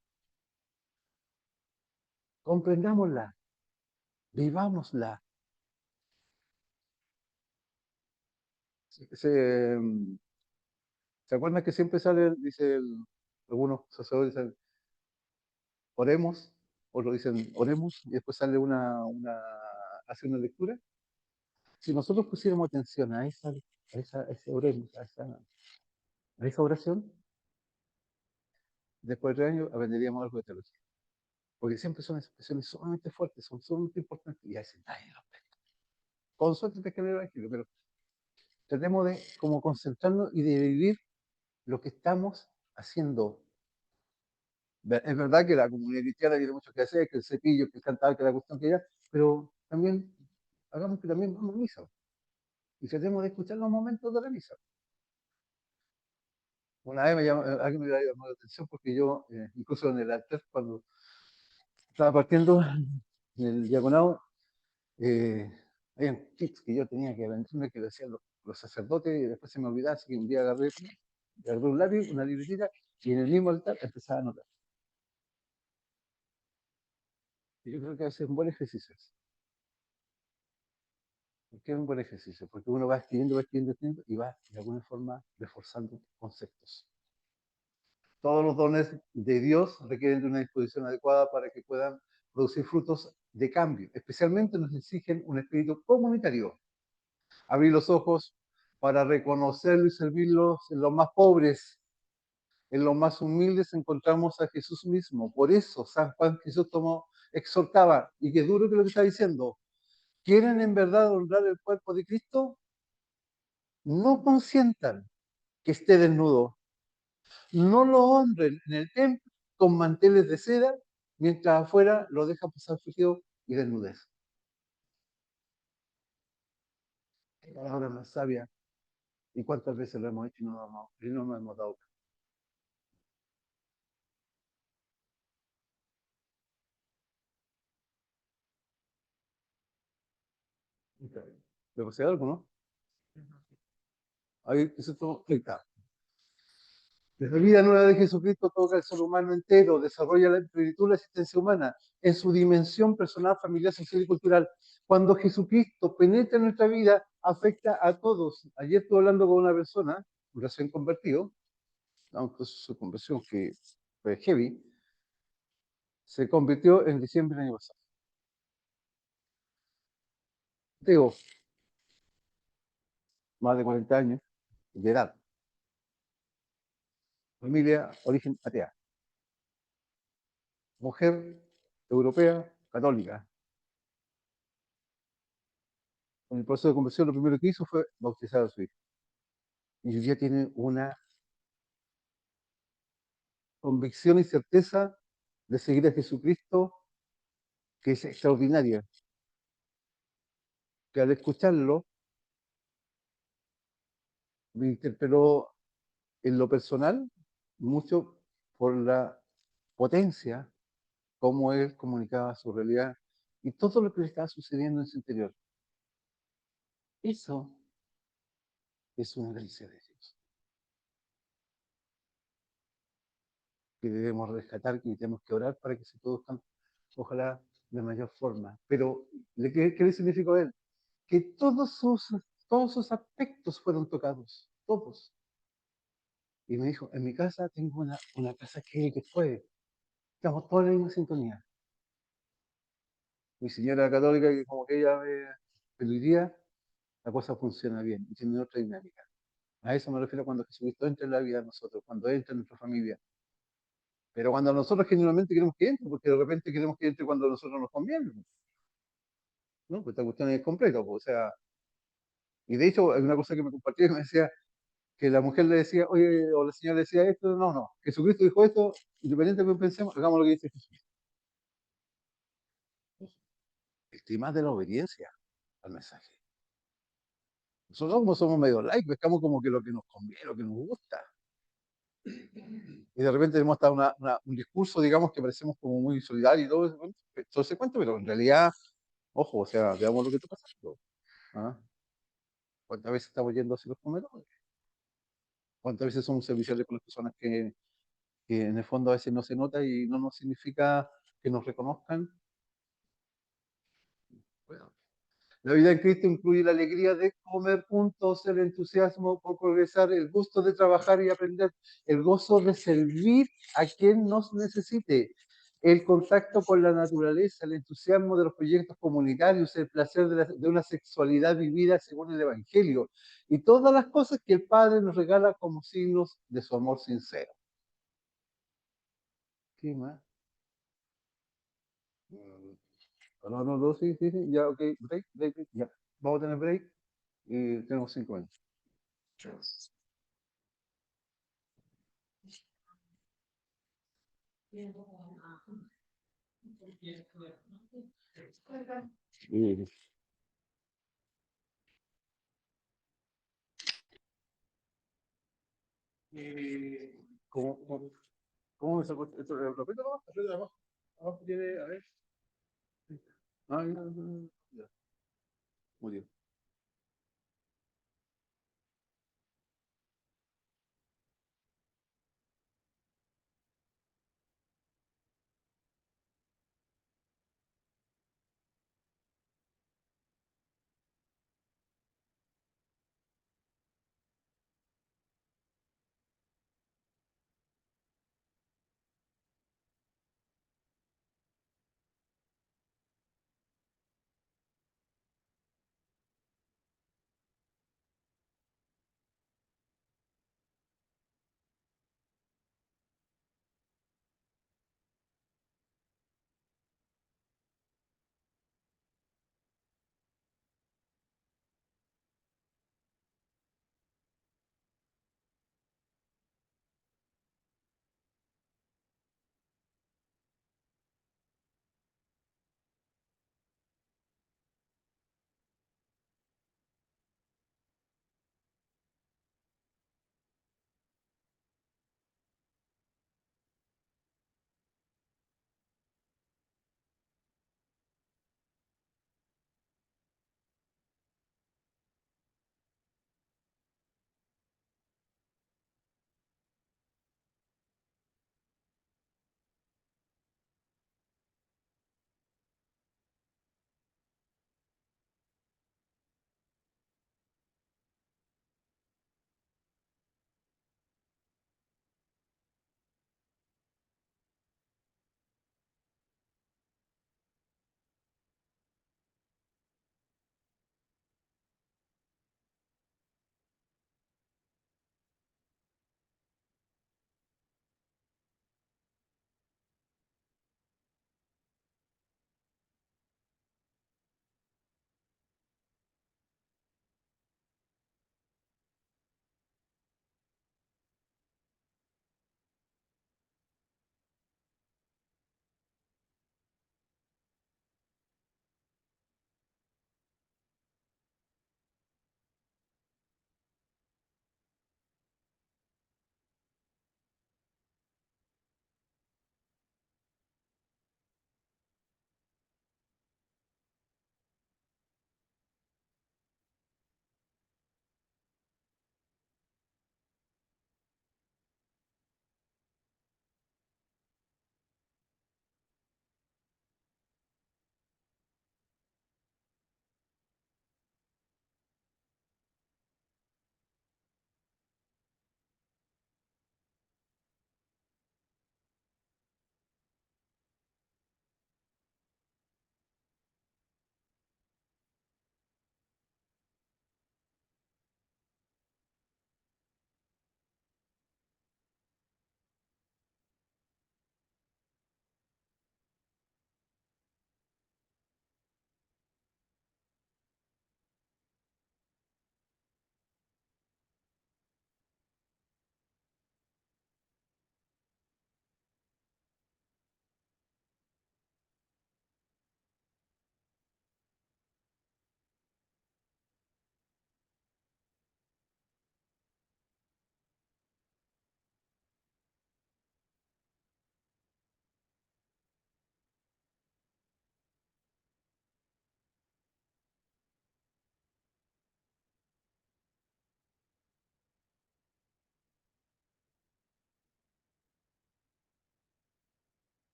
Comprendámosla, vivámosla. Se, ¿Se acuerdan que siempre sale, algunos sacerdotes dicen, oremos, o lo dicen, oremos, y después sale hace una lectura? Si nosotros pusiéramos atención a esa oremos, a esa oración, después de 3 años aprenderíamos algo de teología. Porque siempre son expresiones sumamente fuertes, son sumamente importantes, y a veces nadie lo pesca. Con suerte pescan el evangelio, pero tratemos de como concentrarnos y de vivir lo que estamos haciendo. Es verdad que la comunidad cristiana tiene mucho que hacer, que el cepillo, que el cantar, que la cuestión que ya, pero también hagamos que también vamos a misa. Y tratemos de escuchar los momentos de la misa. Una vez alguien me llamó la atención porque yo, incluso en el altar, cuando estaba partiendo en el diaconado, eh, había tips que yo tenía que aprenderme que lo hacían los sacerdotes y después se me olvidaba, así que un día agarré un lápiz, una libretita, y en el mismo altar empezaba a anotar. Y yo creo que ese es un buen ejercicio. ¿Por qué es un buen ejercicio? Porque uno va escribiendo y va de alguna forma reforzando conceptos. Todos los dones de Dios requieren de una disposición adecuada para que puedan producir frutos de cambio. Especialmente nos exigen un espíritu comunitario. Abrir los ojos para reconocerlo y servirlos en los más pobres, en los más humildes encontramos a Jesús mismo. Por eso San Juan Jesús exhortaba, y qué duro que lo que está diciendo, ¿quieren en verdad honrar el cuerpo de Cristo? No consientan que esté desnudo. No lo honren en el templo con manteles de seda, mientras afuera lo dejan pasar frío y desnudez. Qué palabra más sabia. ¿Y cuántas veces lo hemos hecho y no nos hemos dado cuenta? ¿Le pasé algo, no? Ahí, ahí está. La vida nueva de Jesucristo toca al ser humano entero, desarrolla la plenitud de la existencia humana en su dimensión personal, familiar, social y cultural. Cuando Jesucristo penetra en nuestra vida, afecta a todos. Ayer estuve hablando con una persona, un recién convertido, aunque su conversión que fue heavy, se convirtió en diciembre del año pasado. Digo, más de 40 años de edad. Familia, origen atea. Mujer europea, católica. En el proceso de conversión lo primero que hizo fue bautizar a su hijo. Y hoy día tiene una convicción y certeza de seguir a Jesucristo que es extraordinaria. Que al escucharlo me interpeló en lo personal mucho por la potencia, cómo él comunicaba su realidad y todo lo que le estaba sucediendo en su interior. Eso es una gracia de Dios que debemos rescatar, que tenemos que orar para que se produzcan, ojalá de mayor forma. Pero, ¿qué le significó a él? Que todos sus aspectos fueron tocados, todos. Y me dijo, en mi casa tengo una casa que fue, estamos todos en la misma sintonía. Mi señora católica, que como que ella ve, pero hoy día la cosa funciona bien y tiene otra dinámica. A eso me refiero cuando Jesucristo entra en la vida de nosotros, cuando entra en nuestra familia. Pero cuando nosotros genuinamente queremos que entre, porque de repente queremos que entre cuando a nosotros nos conviene, ¿no? Pues esta cuestión es completa, pues, o sea, y de hecho hay una cosa que me compartía que me decía que la mujer le decía, oye, o la señora le decía esto, no, no, Jesucristo dijo esto, independiente de lo que pensemos, hagamos lo que dice Jesús. El tema de la obediencia al mensaje. Nosotros como somos medio laicos, estamos como que lo que nos conviene, lo que nos gusta. Y de repente tenemos hasta un discurso, digamos, que parecemos como muy solidario y todo ese cuento, pero en realidad, ojo, o sea, veamos lo que está pasando. ¿Ah? ¿Cuántas veces estamos yendo hacia los comedores? ¿Cuántas veces somos serviciales con las personas que en el fondo a veces no se nota y no nos significa que nos reconozcan? Bueno, la vida en Cristo incluye la alegría de comer juntos, el entusiasmo por progresar, el gusto de trabajar y aprender, el gozo de servir a quien nos necesite, el contacto con la naturaleza, el entusiasmo de los proyectos comunitarios, el placer de una sexualidad vivida según el Evangelio y todas las cosas que el Padre nos regala como signos de su amor sincero. ¿Qué más? Mm, no, no, no, sí, sí, sí, ya, ok, break, break, break, ya. Vamos a tener break y tenemos 5 años. Y, ¿cómo, cómo me sacó esto? Repito nomás, repito abajo. Abajo tiene, a ver. Ah, ya, ya, ya. Muy bien.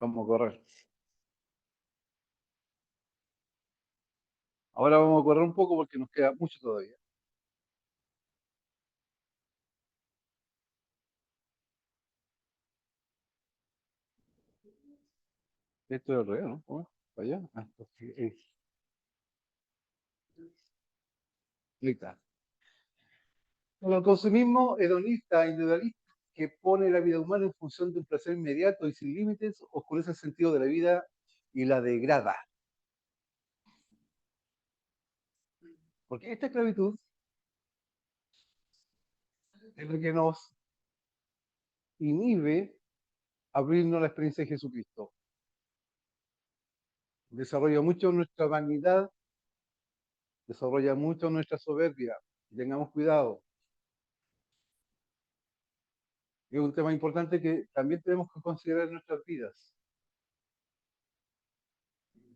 Vamos a correr. Ahora vamos a correr un poco porque nos queda mucho todavía. Esto es el revés, ¿no? ¿Cómo es? ¿Para allá? Ah, ahí está. El consumismo hedonista, individualista, que pone la vida humana en función de un placer inmediato y sin límites, oscurece el sentido de la vida y la degrada. Porque esta esclavitud es lo que nos inhibe abrirnos a la experiencia de Jesucristo. Desarrolla mucho nuestra vanidad, desarrolla mucho nuestra soberbia. Tengamos cuidado. Es un tema importante que también tenemos que considerar en nuestras vidas.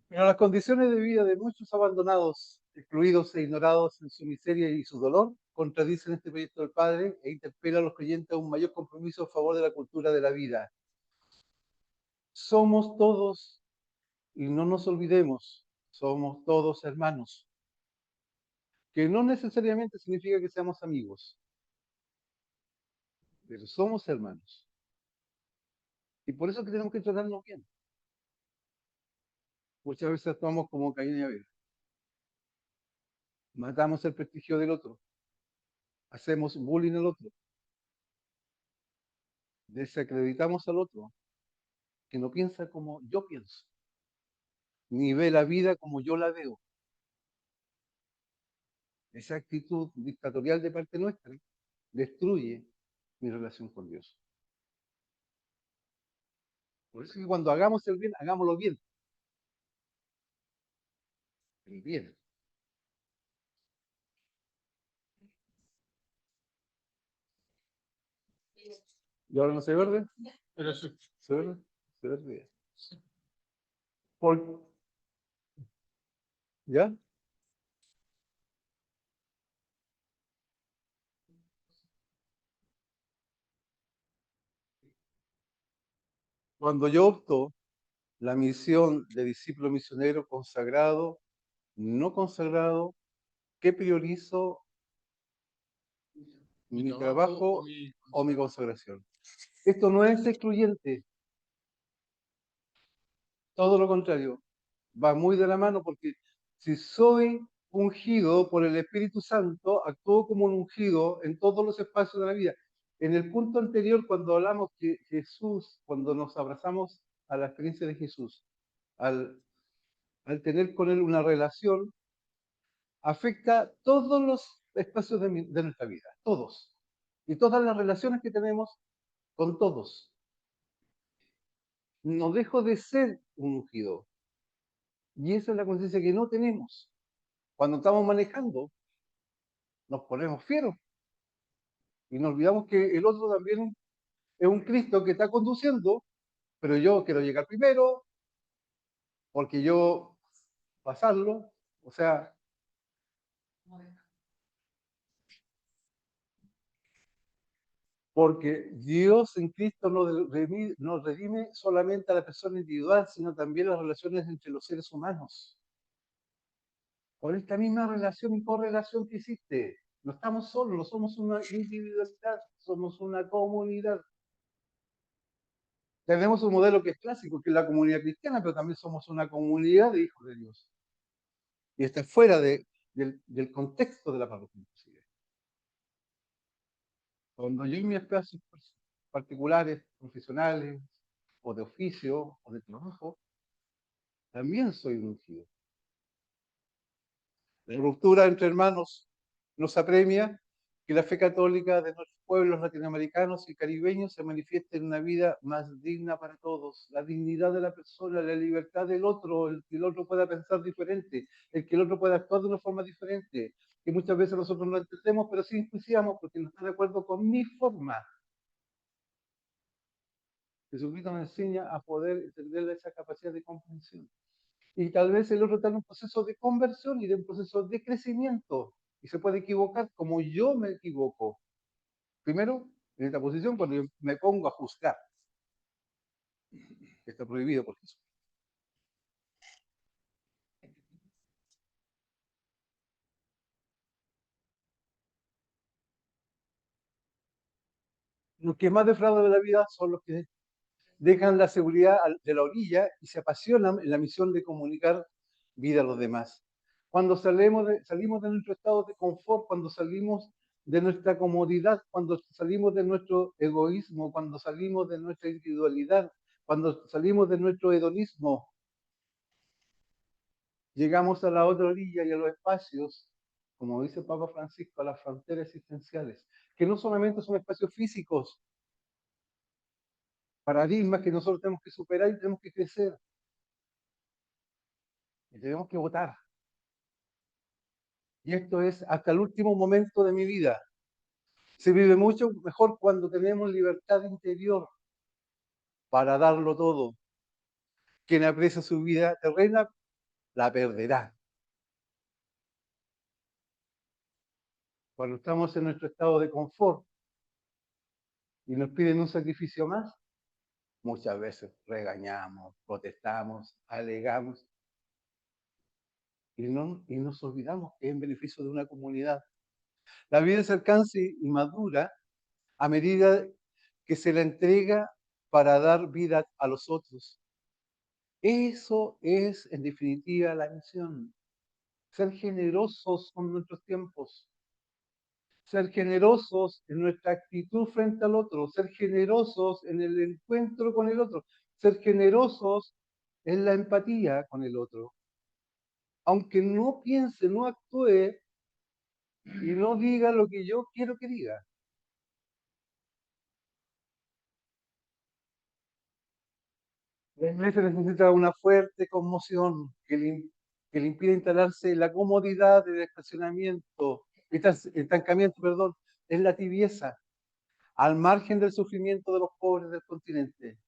Pero las condiciones de vida de muchos abandonados, excluidos e ignorados en su miseria y su dolor, contradicen este proyecto del Padre e interpelan a los creyentes a un mayor compromiso a favor de la cultura de la vida. Somos todos, y no nos olvidemos, somos todos hermanos, que no necesariamente significa que seamos amigos, pero somos hermanos. Y por eso es que tenemos que tratarnos bien. Muchas veces actuamos como Caín y Abel. Matamos el prestigio del otro, hacemos bullying al otro, desacreditamos al otro, que no piensa como yo pienso, ni ve la vida como yo la veo. Esa actitud dictatorial de parte nuestra destruye mi relación con Dios. Por eso es que cuando hagamos el bien, hagámoslo bien. El bien. ¿Y ahora no se verde? Pero sí. ¿Se verde? Se verde. ¿Por? ¿Ya? Cuando yo opto la misión de discípulo misionero consagrado, no consagrado, ¿qué priorizo? ¿Mi trabajo o mi consagración? Esto no es excluyente, todo lo contrario, va muy de la mano porque si soy ungido por el Espíritu Santo, actúo como un ungido en todos los espacios de la vida. En el punto anterior, cuando hablamos que Jesús, cuando nos abrazamos a la experiencia de Jesús, al, al tener con Él una relación, afecta todos los espacios de nuestra vida, todos. Y todas las relaciones que tenemos con todos. No dejo de ser un ungido. Y esa es la conciencia que no tenemos. Cuando estamos manejando, nos ponemos fieros y nos olvidamos que el otro también es un Cristo que está conduciendo, pero yo quiero llegar primero porque yo pasarlo, o sea, porque Dios en Cristo nos redime solamente a la persona individual, sino también las relaciones entre los seres humanos. Por esta misma relación y correlación que existe. No estamos solos, no somos una individualidad, somos una comunidad. Tenemos un modelo que es clásico, que es la comunidad cristiana, pero también somos una comunidad de hijos de Dios. Y está fuera del contexto de la parroquia, inclusive. Cuando yo en mis espacios particulares, profesionales, o de oficio, o de trabajo, también soy un ungido. La ruptura entre hermanos nos apremia que la fe católica de nuestros pueblos latinoamericanos y caribeños se manifieste en una vida más digna para todos. La dignidad de la persona, la libertad del otro, el que el otro pueda pensar diferente, el que el otro pueda actuar de una forma diferente, que muchas veces nosotros no entendemos, pero sí enjuiciamos porque no está de acuerdo con mi forma. Jesucristo nos enseña a poder entender esa capacidad de comprensión. Y tal vez el otro está en un proceso de conversión y de un proceso de crecimiento. Y se puede equivocar como yo me equivoco. Primero, en esta posición, cuando yo me pongo a juzgar. Está prohibido por Jesús. Los que más defraudan de la vida son los que dejan la seguridad de la orilla y se apasionan en la misión de comunicar vida a los demás. Cuando salimos de nuestro estado de confort, cuando salimos de nuestra comodidad, cuando salimos de nuestro egoísmo, cuando salimos de nuestra individualidad, cuando salimos de nuestro hedonismo, llegamos a la otra orilla y a los espacios, como dice el Papa Francisco, a las fronteras existenciales, que no solamente son espacios físicos, paradigmas que nosotros tenemos que superar y tenemos que crecer, y tenemos que votar. Y esto es hasta el último momento de mi vida. Se vive mucho mejor cuando tenemos libertad interior para darlo todo. Quien aprecia su vida terrena, la perderá. Cuando estamos en nuestro estado de confort y nos piden un sacrificio más, muchas veces regañamos, protestamos, alegamos y nos olvidamos que es en beneficio de una comunidad. La vida se alcanza y madura a medida que se la entrega para dar vida a los otros. Eso es, en definitiva, la misión. Ser generosos con nuestros tiempos, ser generosos en nuestra actitud frente al otro, ser generosos en el encuentro con el otro, ser generosos en la empatía con el otro. Aunque no piense, no actúe y no diga lo que yo quiero que diga. La iglesia necesita una fuerte conmoción que le impida instalarse en la comodidad del estacionamiento, estancamiento, perdón, en la tibieza, al margen del sufrimiento de los pobres del continente.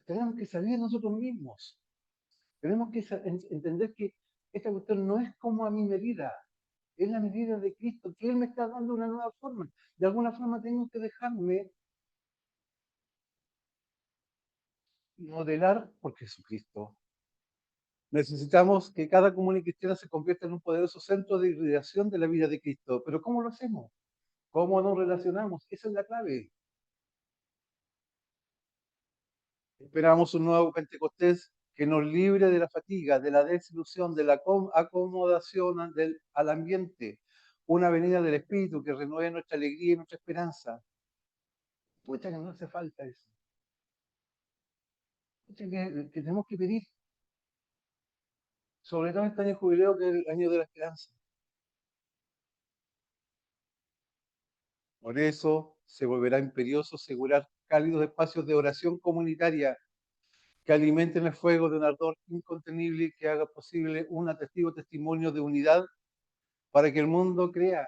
Tenemos que salir de nosotros mismos. Tenemos que entender que esta cuestión no es como a mi medida, es la medida de Cristo, que Él me está dando una nueva forma. De alguna forma tengo que dejarme modelar por Jesucristo. Necesitamos que cada comunidad cristiana se convierta en un poderoso centro de irradiación de la vida de Cristo. Pero ¿cómo lo hacemos? ¿Cómo nos relacionamos? Esa es la clave. Esperamos un nuevo Pentecostés que nos libre de la fatiga, de la desilusión, de la acomodación al ambiente. Una venida del Espíritu que renueve nuestra alegría y nuestra esperanza. Pucha que no hace falta eso. Pucha que tenemos que pedir. Sobre todo en este año jubileo que es el año de la esperanza. Por eso se volverá imperioso asegurar cálidos espacios de oración comunitaria que alimenten el fuego de un ardor incontenible y que haga posible un atractivo testimonio de unidad para que el mundo crea.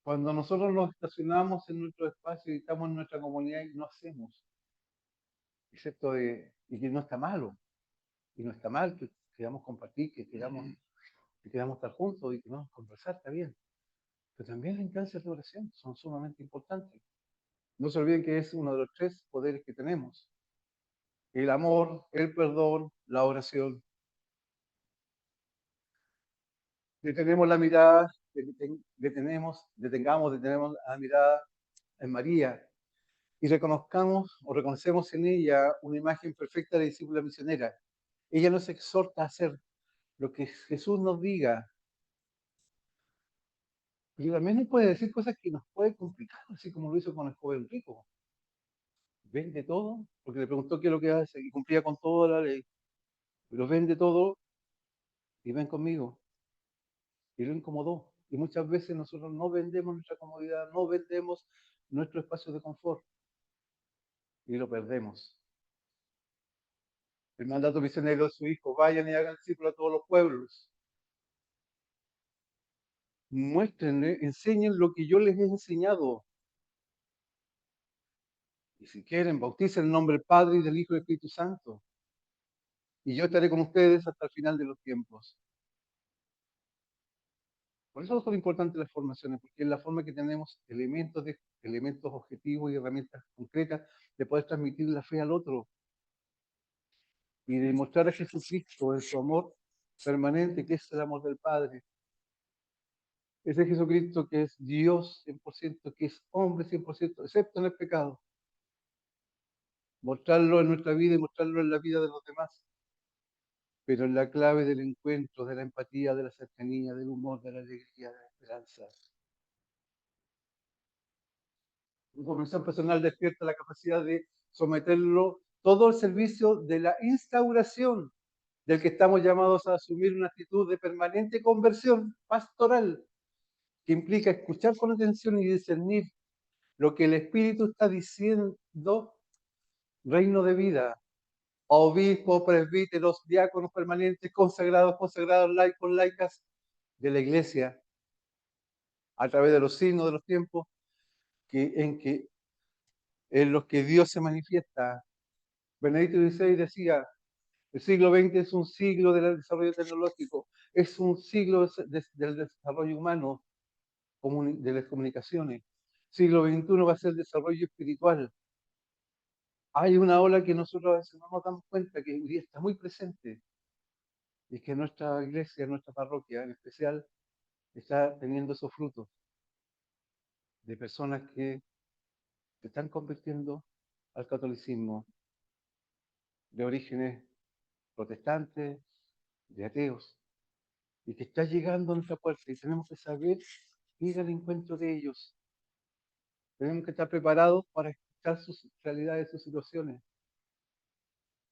Cuando nosotros nos estacionamos en nuestro espacio y estamos en nuestra comunidad y no hacemos, excepto y que no está malo, y no está mal que queramos compartir, que queramos estar juntos y que queramos conversar, está bien. Pero también las instancias de oración son sumamente importantes. No se olviden que es uno de los tres poderes que tenemos: el amor, el perdón, la oración. Detenemos la mirada, detenemos la mirada en María y reconozcamos o reconocemos en ella una imagen perfecta de discípula misionera. Ella nos exhorta a hacer lo que Jesús nos diga. Y también nos puede decir cosas que nos pueden complicar, así como lo hizo con el joven rico. Vende todo, porque le preguntó qué es lo que hace, y cumplía con toda la ley. Pero vende todo y ven conmigo. Y lo incomodó. Y muchas veces nosotros no vendemos nuestra comodidad, no vendemos nuestro espacio de confort y lo perdemos. El mandato misionero de su hijo: vayan y hagan discípulos a todos los pueblos. Muéstrenle, enseñen lo que yo les he enseñado. Y si quieren, bauticen en el nombre del Padre y del Hijo y del Espíritu Santo. Y yo estaré con ustedes hasta el final de los tiempos. Por eso son importantes las formaciones, porque es la forma que tenemos elementos objetivos y herramientas concretas de poder transmitir la fe al otro y demostrar a Jesucristo en su amor permanente, que es el amor del Padre. Ese Jesucristo que es Dios 100%, que es hombre 100%, excepto en el pecado. Mostrarlo en nuestra vida y mostrarlo en la vida de los demás. Pero en la clave del encuentro, de la empatía, de la cercanía, del humor, de la alegría, de la esperanza. Una conversión personal despierta la capacidad de someterlo todo al servicio de la instauración del que estamos llamados a asumir una actitud de permanente conversión pastoral, que implica escuchar con atención y discernir lo que el Espíritu está diciendo, reino de vida, obispos, presbíteros, diáconos permanentes, consagrados, laicos, laicas de la Iglesia, a través de los signos de los tiempos, en los que Dios se manifiesta. Benedicto XVI decía, el siglo XX es un siglo del desarrollo tecnológico, es un siglo del desarrollo humano, de las comunicaciones. Siglo XXI va a ser desarrollo espiritual. Hay una ola que nosotros a veces no nos damos cuenta, que hoy día está muy presente, y es que nuestra iglesia, nuestra parroquia en especial, está teniendo esos frutos de personas que se están convirtiendo al catolicismo, de orígenes protestantes, de ateos, y que está llegando a nuestra puerta, y tenemos que saber ir al encuentro de ellos. Tenemos que estar preparados para escuchar sus realidades, sus situaciones,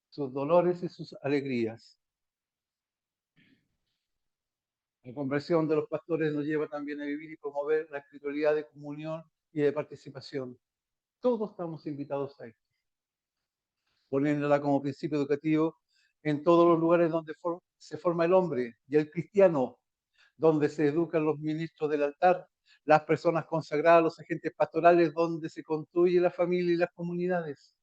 sus dolores y sus alegrías. La conversión de los pastores nos lleva también a vivir y promover la espiritualidad de comunión y de participación. Todos estamos invitados a esto, poniéndola como principio educativo en todos los lugares donde se forma el hombre y el cristiano, donde se educan los ministros del altar, las personas consagradas, los agentes pastorales, donde se construye la familia y las comunidades.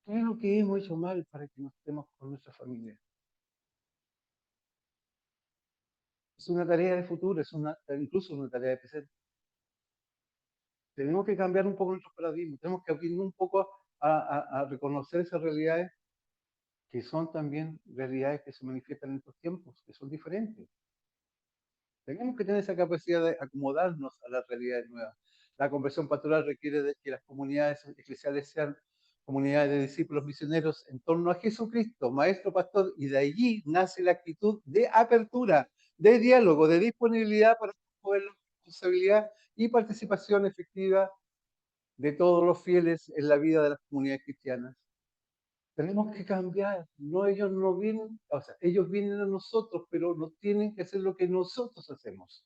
¿Qué es lo que hemos hecho mal para que no estemos con nuestra familia? Es una tarea de futuro, incluso una tarea de presente. Tenemos que cambiar un poco nuestros paradigmas, tenemos que abrir un poco a reconocer esas realidades que son también realidades que se manifiestan en estos tiempos, que son diferentes. Tenemos que tener esa capacidad de acomodarnos a las realidades nuevas. La conversión pastoral requiere de que las comunidades eclesiales sean comunidades de discípulos misioneros en torno a Jesucristo, maestro pastor, y de allí nace la actitud de apertura, de diálogo, de disponibilidad para promover la responsabilidad y participación efectiva de todos los fieles en la vida de las comunidades cristianas. Tenemos que cambiar, no ellos no vienen, o sea, ellos vienen a nosotros, pero no tienen que hacer lo que nosotros hacemos.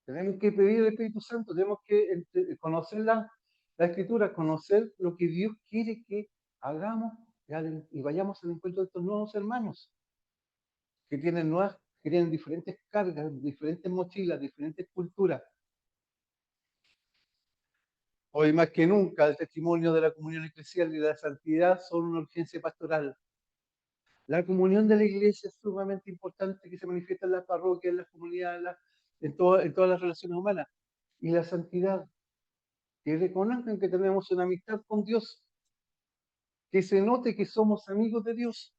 Tenemos que pedir al Espíritu Santo, tenemos que conocer la Escritura, conocer lo que Dios quiere que hagamos y vayamos al encuentro de estos nuevos hermanos que tienen diferentes cargas, diferentes mochilas, diferentes culturas. Hoy más que nunca el testimonio de la comunión eclesial y de la santidad son una urgencia pastoral. La comunión de la iglesia es sumamente importante, que se manifiesta en las parroquias, en las comunidades, en todas las relaciones humanas. Y la santidad, que reconozcan que tenemos una amistad con Dios, que se note que somos amigos de Dios.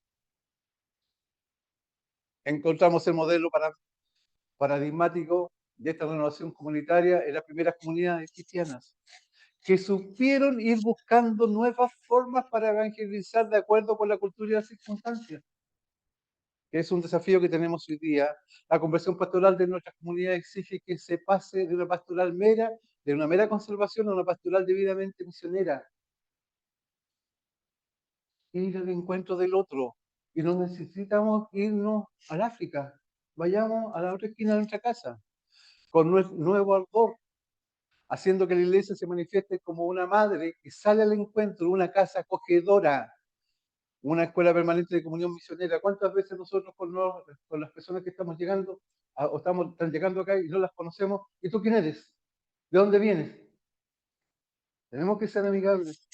Encontramos el modelo paradigmático de esta renovación comunitaria en las primeras comunidades cristianas, que supieron ir buscando nuevas formas para evangelizar de acuerdo con la cultura y las circunstancias, que es un desafío que tenemos hoy día. La conversión pastoral de nuestras comunidades exige que se pase de una pastoral mera, de una mera conservación, a una pastoral debidamente misionera. Ir al encuentro del otro. Y no necesitamos irnos al África. Vayamos a la otra esquina de nuestra casa, con nuevo ardor, haciendo que la iglesia se manifieste como una madre que sale al encuentro, una casa acogedora, una escuela permanente de comunión misionera. ¿Cuántas veces nosotros con las personas que estamos llegando, están llegando acá y no las conocemos? ¿Y tú quién eres? ¿De dónde vienes? Tenemos que ser amigables.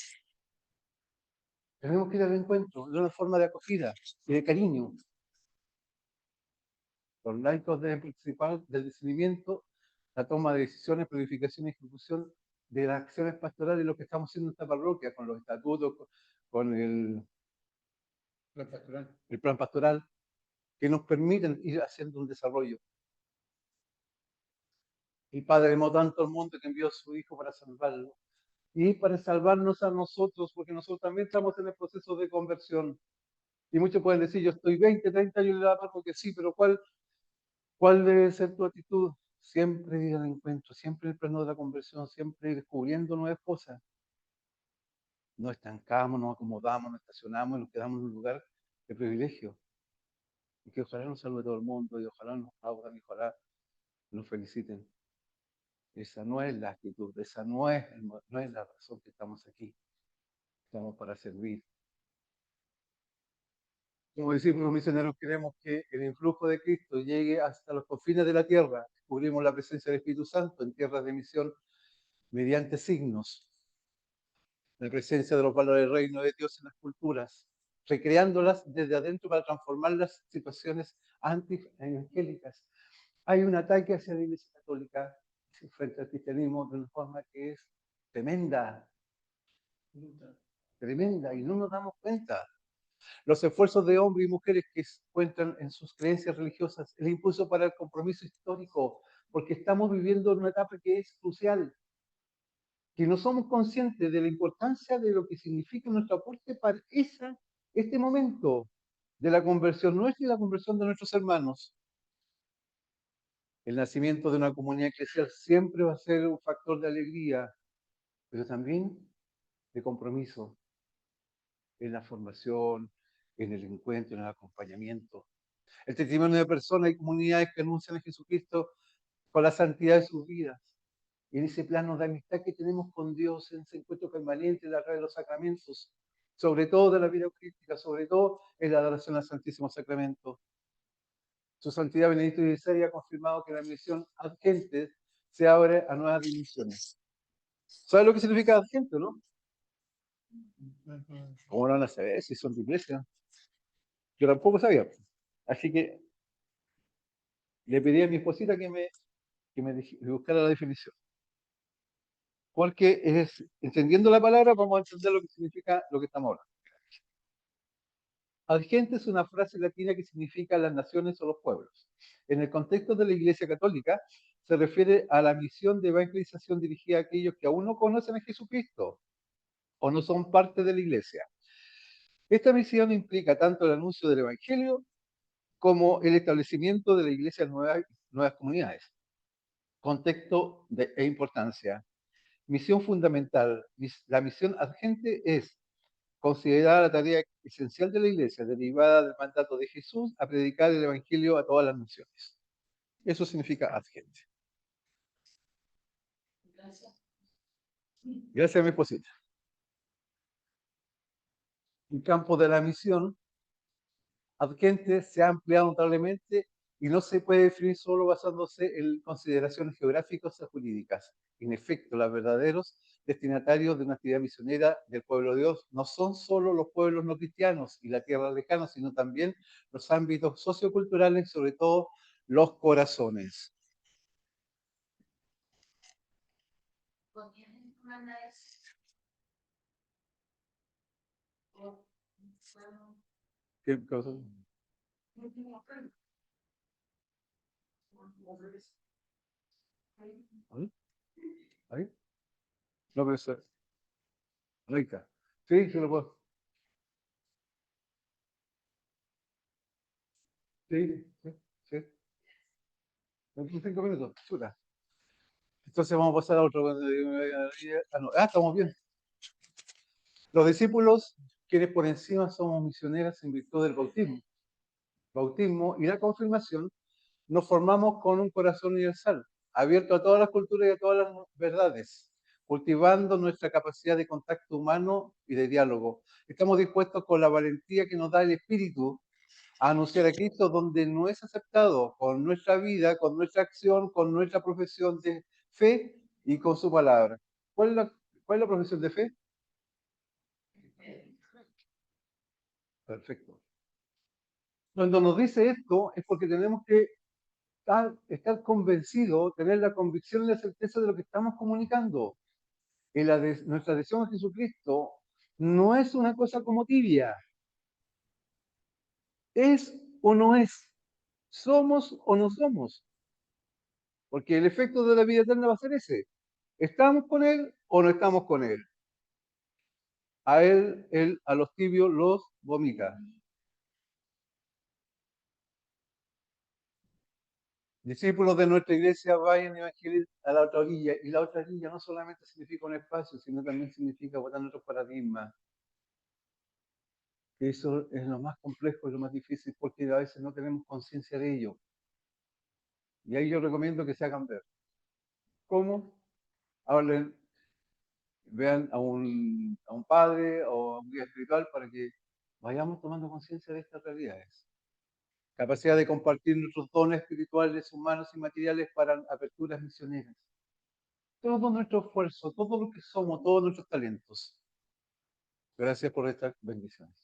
Tenemos que ir al encuentro de una forma de acogida y de cariño. Los laicos deben participar del discernimiento, la toma de decisiones, planificación y ejecución de las acciones pastorales, lo que estamos haciendo en esta parroquia, con los estatutos, con el plan pastoral, que nos permiten ir haciendo un desarrollo. El Padre amó tanto al mundo que envió a su Hijo para salvarlo y para salvarnos a nosotros, porque nosotros también estamos en el proceso de conversión. Y muchos pueden decir, yo estoy 20, 30 años en la parroquia, sí, pero ¿cuál debe ser tu actitud? Siempre ir al encuentro, siempre en el plano de la conversión, siempre ir descubriendo nuevas cosas. No estancamos, nos acomodamos, nos estacionamos y nos quedamos en un lugar de privilegio. Y que ojalá nos salve todo el mundo y ojalá nos aplaudan y ojalá nos feliciten. Esa no es la actitud, esa no es la razón que estamos aquí. Estamos para servir. Como discípulos misioneros queremos que el influjo de Cristo llegue hasta los confines de la tierra. Descubrimos la presencia del Espíritu Santo en tierras de misión mediante signos, la presencia de los valores del reino de Dios en las culturas, recreándolas desde adentro para transformar las situaciones anti-evangélicas. Hay un ataque hacia la Iglesia Católica frente al cristianismo de una forma que es tremenda, tremenda, y no nos damos cuenta. Los esfuerzos de hombres y mujeres que encuentran en sus creencias religiosas el impulso para el compromiso histórico, porque estamos viviendo en una etapa que es crucial, que no somos conscientes de la importancia de lo que significa nuestro aporte para este momento de la conversión nuestra y la conversión de nuestros hermanos. El nacimiento de una comunidad eclesial siempre va a ser un factor de alegría, pero también de compromiso en la formación, en el encuentro, en el acompañamiento. El testimonio de personas y comunidades que anuncian a Jesucristo con la santidad de sus vidas. Y en ese plano de amistad que tenemos con Dios, en ese encuentro permanente a través de los sacramentos, sobre todo de la vida eucarística, sobre todo en la adoración al Santísimo Sacramento. Su Santidad Benedicto XVI ha confirmado que la misión ad gentes se abre a nuevas dimensiones. ¿Sabe lo que significa ad gente, no? ¿Cómo lo van a saber si son de iglesia? Yo tampoco sabía. Así que le pedí a mi esposita que me buscara la definición. Porque entendiendo la palabra, vamos a entender lo que significa lo que estamos hablando. Ad gente es una frase latina que significa las naciones o los pueblos. En el contexto de la Iglesia Católica, se refiere a la misión de evangelización dirigida a aquellos que aún no conocen a Jesucristo o no son parte de la Iglesia. Esta misión implica tanto el anuncio del Evangelio como el establecimiento de la Iglesia en nuevas comunidades. Contexto e importancia. Misión fundamental. La misión ad gente es considerada la tarea esencial de la Iglesia, derivada del mandato de Jesús a predicar el Evangelio a todas las naciones. Eso significa ad gente. Gracias a mi esposita. El campo de la misión ad gente se ha ampliado notablemente y no se puede definir solo basándose en consideraciones geográficas o jurídicas. En efecto, los verdaderos destinatarios de una actividad misionera del pueblo de Dios no son solo los pueblos no cristianos y la tierra lejana, sino también los ámbitos socioculturales, sobre todo los corazones. ¿Qué cosa? ¿Ahí? ¿Ahí? No, pero ahí está. Sí, sí lo puedo. Sí, sí, sí. 5 minutos. Chuta. Entonces vamos a pasar a otro. Estamos bien. Los discípulos, quienes por encima somos misioneras en virtud del bautismo y la confirmación, nos formamos con un corazón universal, abierto a todas las culturas y a todas las verdades, cultivando nuestra capacidad de contacto humano y de diálogo. Estamos dispuestos con la valentía que nos da el Espíritu a anunciar a Cristo donde no es aceptado, con nuestra vida, con nuestra acción, con nuestra profesión de fe y con su palabra. ¿Cuál es la profesión de fe? Perfecto. Cuando nos dice esto es porque tenemos que estar convencido, tener la convicción y la certeza de lo que estamos comunicando. Y nuestra adhesión a Jesucristo no es una cosa como tibia. ¿Es o no es? ¿Somos o no somos? Porque el efecto de la vida eterna va a ser ese. ¿Estamos con Él o no estamos con Él? A Él a los tibios los vomita. Discípulos de nuestra iglesia, vayan a evangelizar a la otra orilla. Y la otra orilla no solamente significa un espacio, sino también significa botar nuestros paradigmas. Eso es lo más complejo y lo más difícil porque a veces no tenemos conciencia de ello. Y ahí yo recomiendo que se hagan ver. ¿Cómo? Hablen, vean a un padre o a un guía espiritual para que vayamos tomando conciencia de estas realidades. Capacidad de compartir nuestros dones espirituales, humanos y materiales para aperturas misioneras. Todo nuestro esfuerzo, todo lo que somos, todos nuestros talentos. Gracias por estas bendiciones.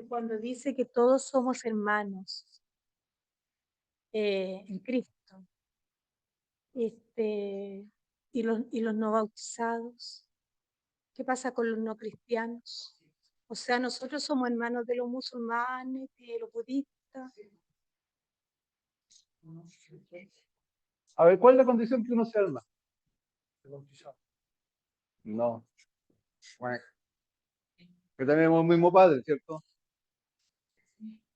Cuando dice que todos somos hermanos en Cristo, y los no bautizados, ¿qué pasa con los no cristianos? O sea, nosotros somos hermanos de los musulmanes, de los budistas. A ver, ¿cuál es la condición que uno se arma? No. Bueno, que tenemos el mismo padre, ¿cierto?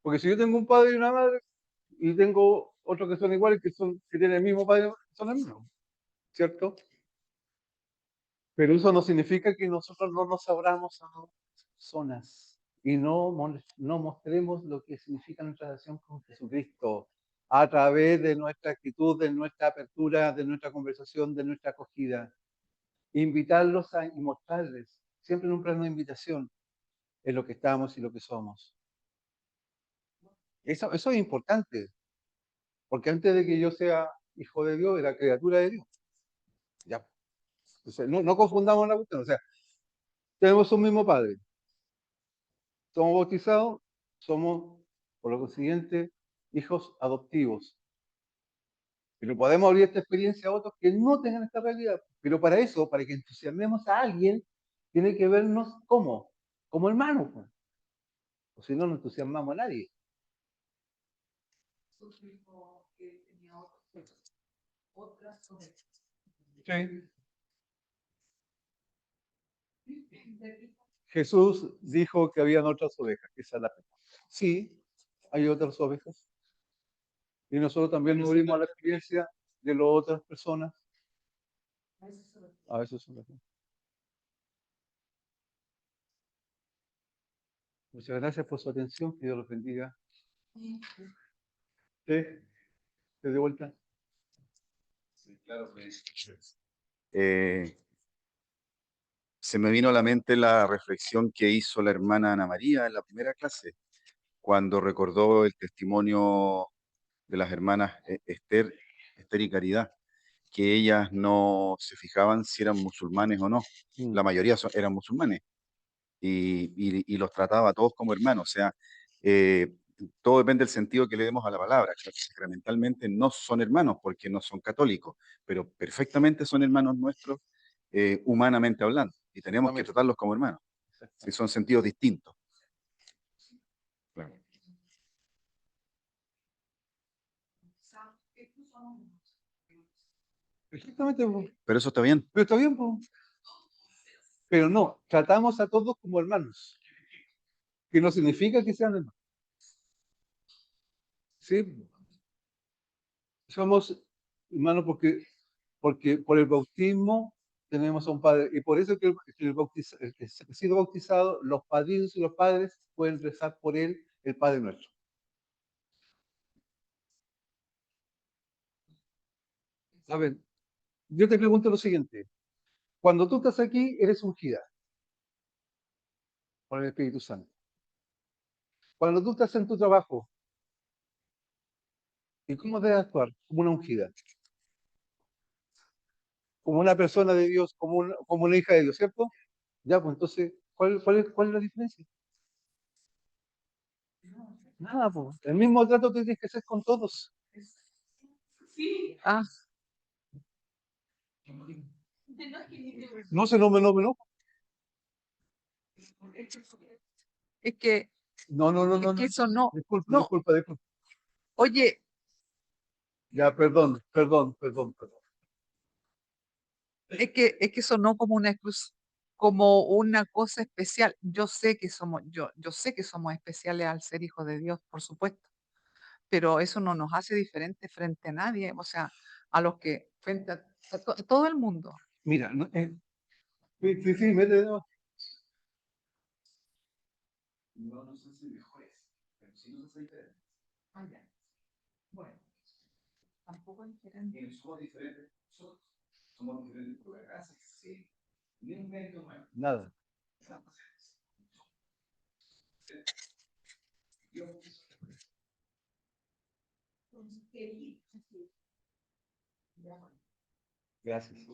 Porque si yo tengo un padre y una madre, y tengo otros que son iguales, que tienen el mismo padre, son hermanos, ¿cierto? Pero eso no significa que nosotros no nos abramos a personas y no mostremos lo que significa nuestra relación con Jesucristo a través de nuestra actitud, de nuestra apertura, de nuestra conversación, de nuestra acogida. Invitarlos y mostrarles, siempre en un plano de invitación, en lo que estamos y lo que somos. Eso es importante, porque antes de que yo sea hijo de Dios, era criatura de Dios. Ya. Entonces, no confundamos la cuestión. O sea, tenemos un mismo Padre. Somos bautizados, somos, por lo consiguiente, hijos adoptivos. Pero podemos abrir esta experiencia a otros que no tengan esta realidad. Pero para eso, para que entusiasmemos a alguien, tiene que vernos como hermanos. Pues. O si no, no entusiasmamos a nadie. Sí. Jesús dijo que habían otras ovejas, que esa es la pena. Sí, hay otras ovejas. Y nosotros también nos abrimos a la experiencia de las otras personas. A veces son las. Muchas gracias por su atención. Que Dios los bendiga. Sí, de vuelta. Sí, claro, pues. Se me vino a la mente la reflexión que hizo la hermana Ana María en la primera clase, cuando recordó el testimonio de las hermanas Esther y Caridad, que ellas no se fijaban si eran musulmanes o no. La mayoría eran musulmanes y los trataba a todos como hermanos. O sea, eh, todo depende del sentido que le demos a la palabra. Sacramentalmente no son hermanos porque no son católicos, pero perfectamente son hermanos nuestros, humanamente hablando, y tenemos que tratarlos como hermanos. Si son sentidos distintos. Claro. Exactamente. Pero eso está bien. Pero está bien, po. Pero no, tratamos a todos como hermanos. Que no significa que sean hermanos. Sí, somos hermanos porque por el bautismo tenemos a un padre. Y por eso que el que ha sido bautizado, los padrinos y los padres pueden rezar por él, el Padre Nuestro. A ver, yo te pregunto lo siguiente. Cuando tú estás aquí, eres ungida por el Espíritu Santo. Cuando tú estás en tu trabajo, ¿y cómo debes actuar? Como una ungida. como una persona de Dios, como una hija de Dios, ¿cierto? Ya, pues entonces, ¿cuál es la diferencia? Nada, pues. El mismo trato que tienes que hacer con todos. Ah, No se no me no, no. es que, No, no, no, es no, que no. eso no, Disculpa, no, disculpa, disculpa. oye, Ya, perdón. es que sonó como una como una cosa especial. Yo sé que somos especiales al ser hijos de Dios, por supuesto, pero eso no nos hace diferentes frente a nadie, o sea, a los que, frente a todo el mundo. Mira, no, sí, sí, sí, mete. No nos hace mejores, pero sí nos hace diferentes. Ah, ya. Bueno, tampoco es diferente. Y somos diferentes nosotros. Somos diferentes por la gracia. Sí. Ni un mérito nuevo. Nada. Gracias.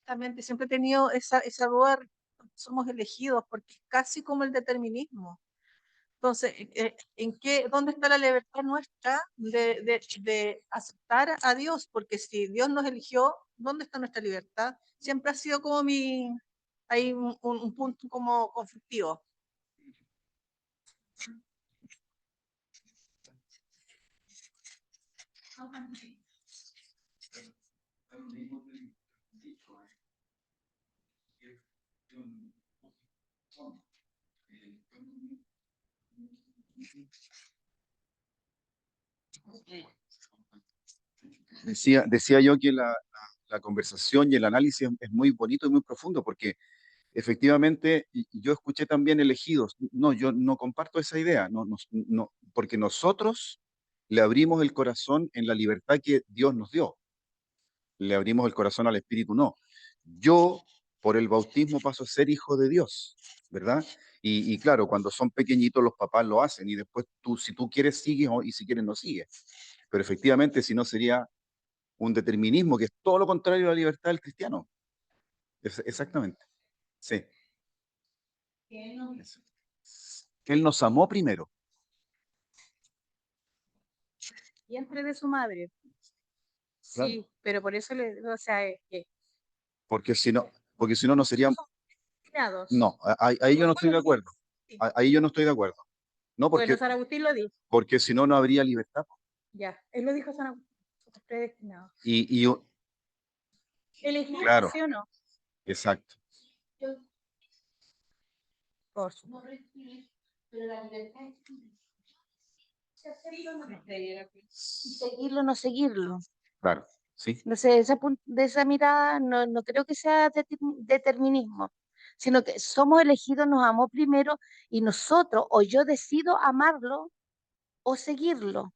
Exactamente, siempre he tenido esa duda, somos elegidos, porque es casi como el determinismo. Entonces, ¿dónde está la libertad nuestra de aceptar a Dios? Porque si Dios nos eligió, ¿dónde está nuestra libertad? Siempre ha sido como hay un punto como conflictivo. Decía yo que la conversación y el análisis es muy bonito y muy profundo porque efectivamente y yo escuché también elegidos. No, yo no comparto esa idea, no, porque nosotros le abrimos el corazón en la libertad que Dios nos dio. Le abrimos el corazón al Espíritu, no. Yo, por el bautismo, paso a ser hijo de Dios, ¿verdad? Y claro, cuando son pequeñitos los papás lo hacen y después tú, si tú quieres, sigues y si quieres, no sigues. Pero efectivamente, si no, sería un determinismo que es todo lo contrario a la libertad del cristiano. Exactamente. Sí. Eso. Él nos amó primero, Vientre de su madre. claro, Sí, pero por eso o sea, porque si no, porque si no, no serían. somos destinados. No, ahí yo no estoy de Bueno, acuerdo. sí. Ahí yo no estoy de acuerdo. No, Bueno, San Agustín lo dijo. porque si no, no habría libertad. Ya, él lo dijo San Agustín. Somos predestinados. Y, y ¿Elegidos, claro, sí o no? exacto. Por supuesto. Pero la libertad es seguirlo o no seguirlo. Claro, sí. No sé, de esa mirada no creo que sea determinismo, sino que somos elegidos, nos amó primero y nosotros, o yo decido amarlo o seguirlo.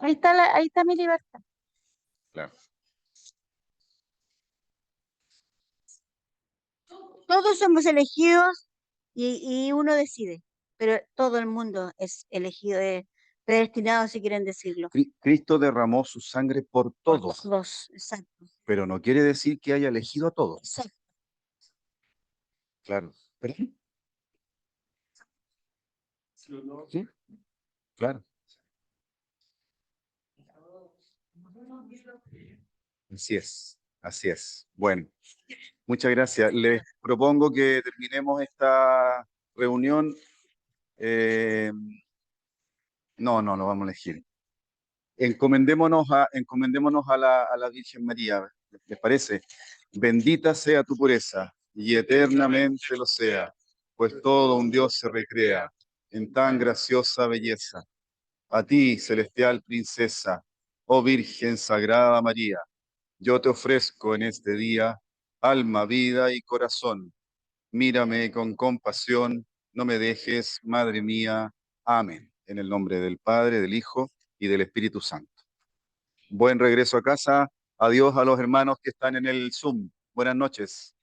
Ahí está mi libertad. Claro. Todos somos elegidos y uno decide, pero todo el mundo es elegido, predestinado, si quieren decirlo. Cristo derramó su sangre por Por todos, todos, exacto. pero no quiere decir que haya elegido a todos. Exacto. Claro. ¿Perdón? Sí, claro. Así es, así es. Bueno, muchas gracias. Les propongo que terminemos esta reunión. eh, no vamos a elegir. Encomendémonos a la Virgen María, ¿les parece? Bendita sea tu pureza y eternamente lo sea, pues todo un Dios se recrea en tan graciosa belleza. A ti, celestial princesa, oh Virgen Sagrada María, yo te ofrezco en este día alma, vida y corazón. Mírame con compasión, no me dejes, Madre mía. Amén. En el nombre del Padre, del Hijo y del Espíritu Santo. Buen regreso a casa. Adiós a los hermanos que están en el Zoom. Buenas noches.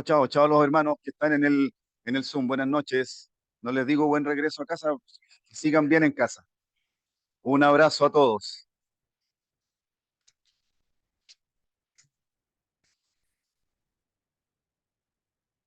Chao a los hermanos que están en el en el Zoom. Buenas noches. No les digo buen regreso a casa, que sigan bien en casa. Un abrazo a todos.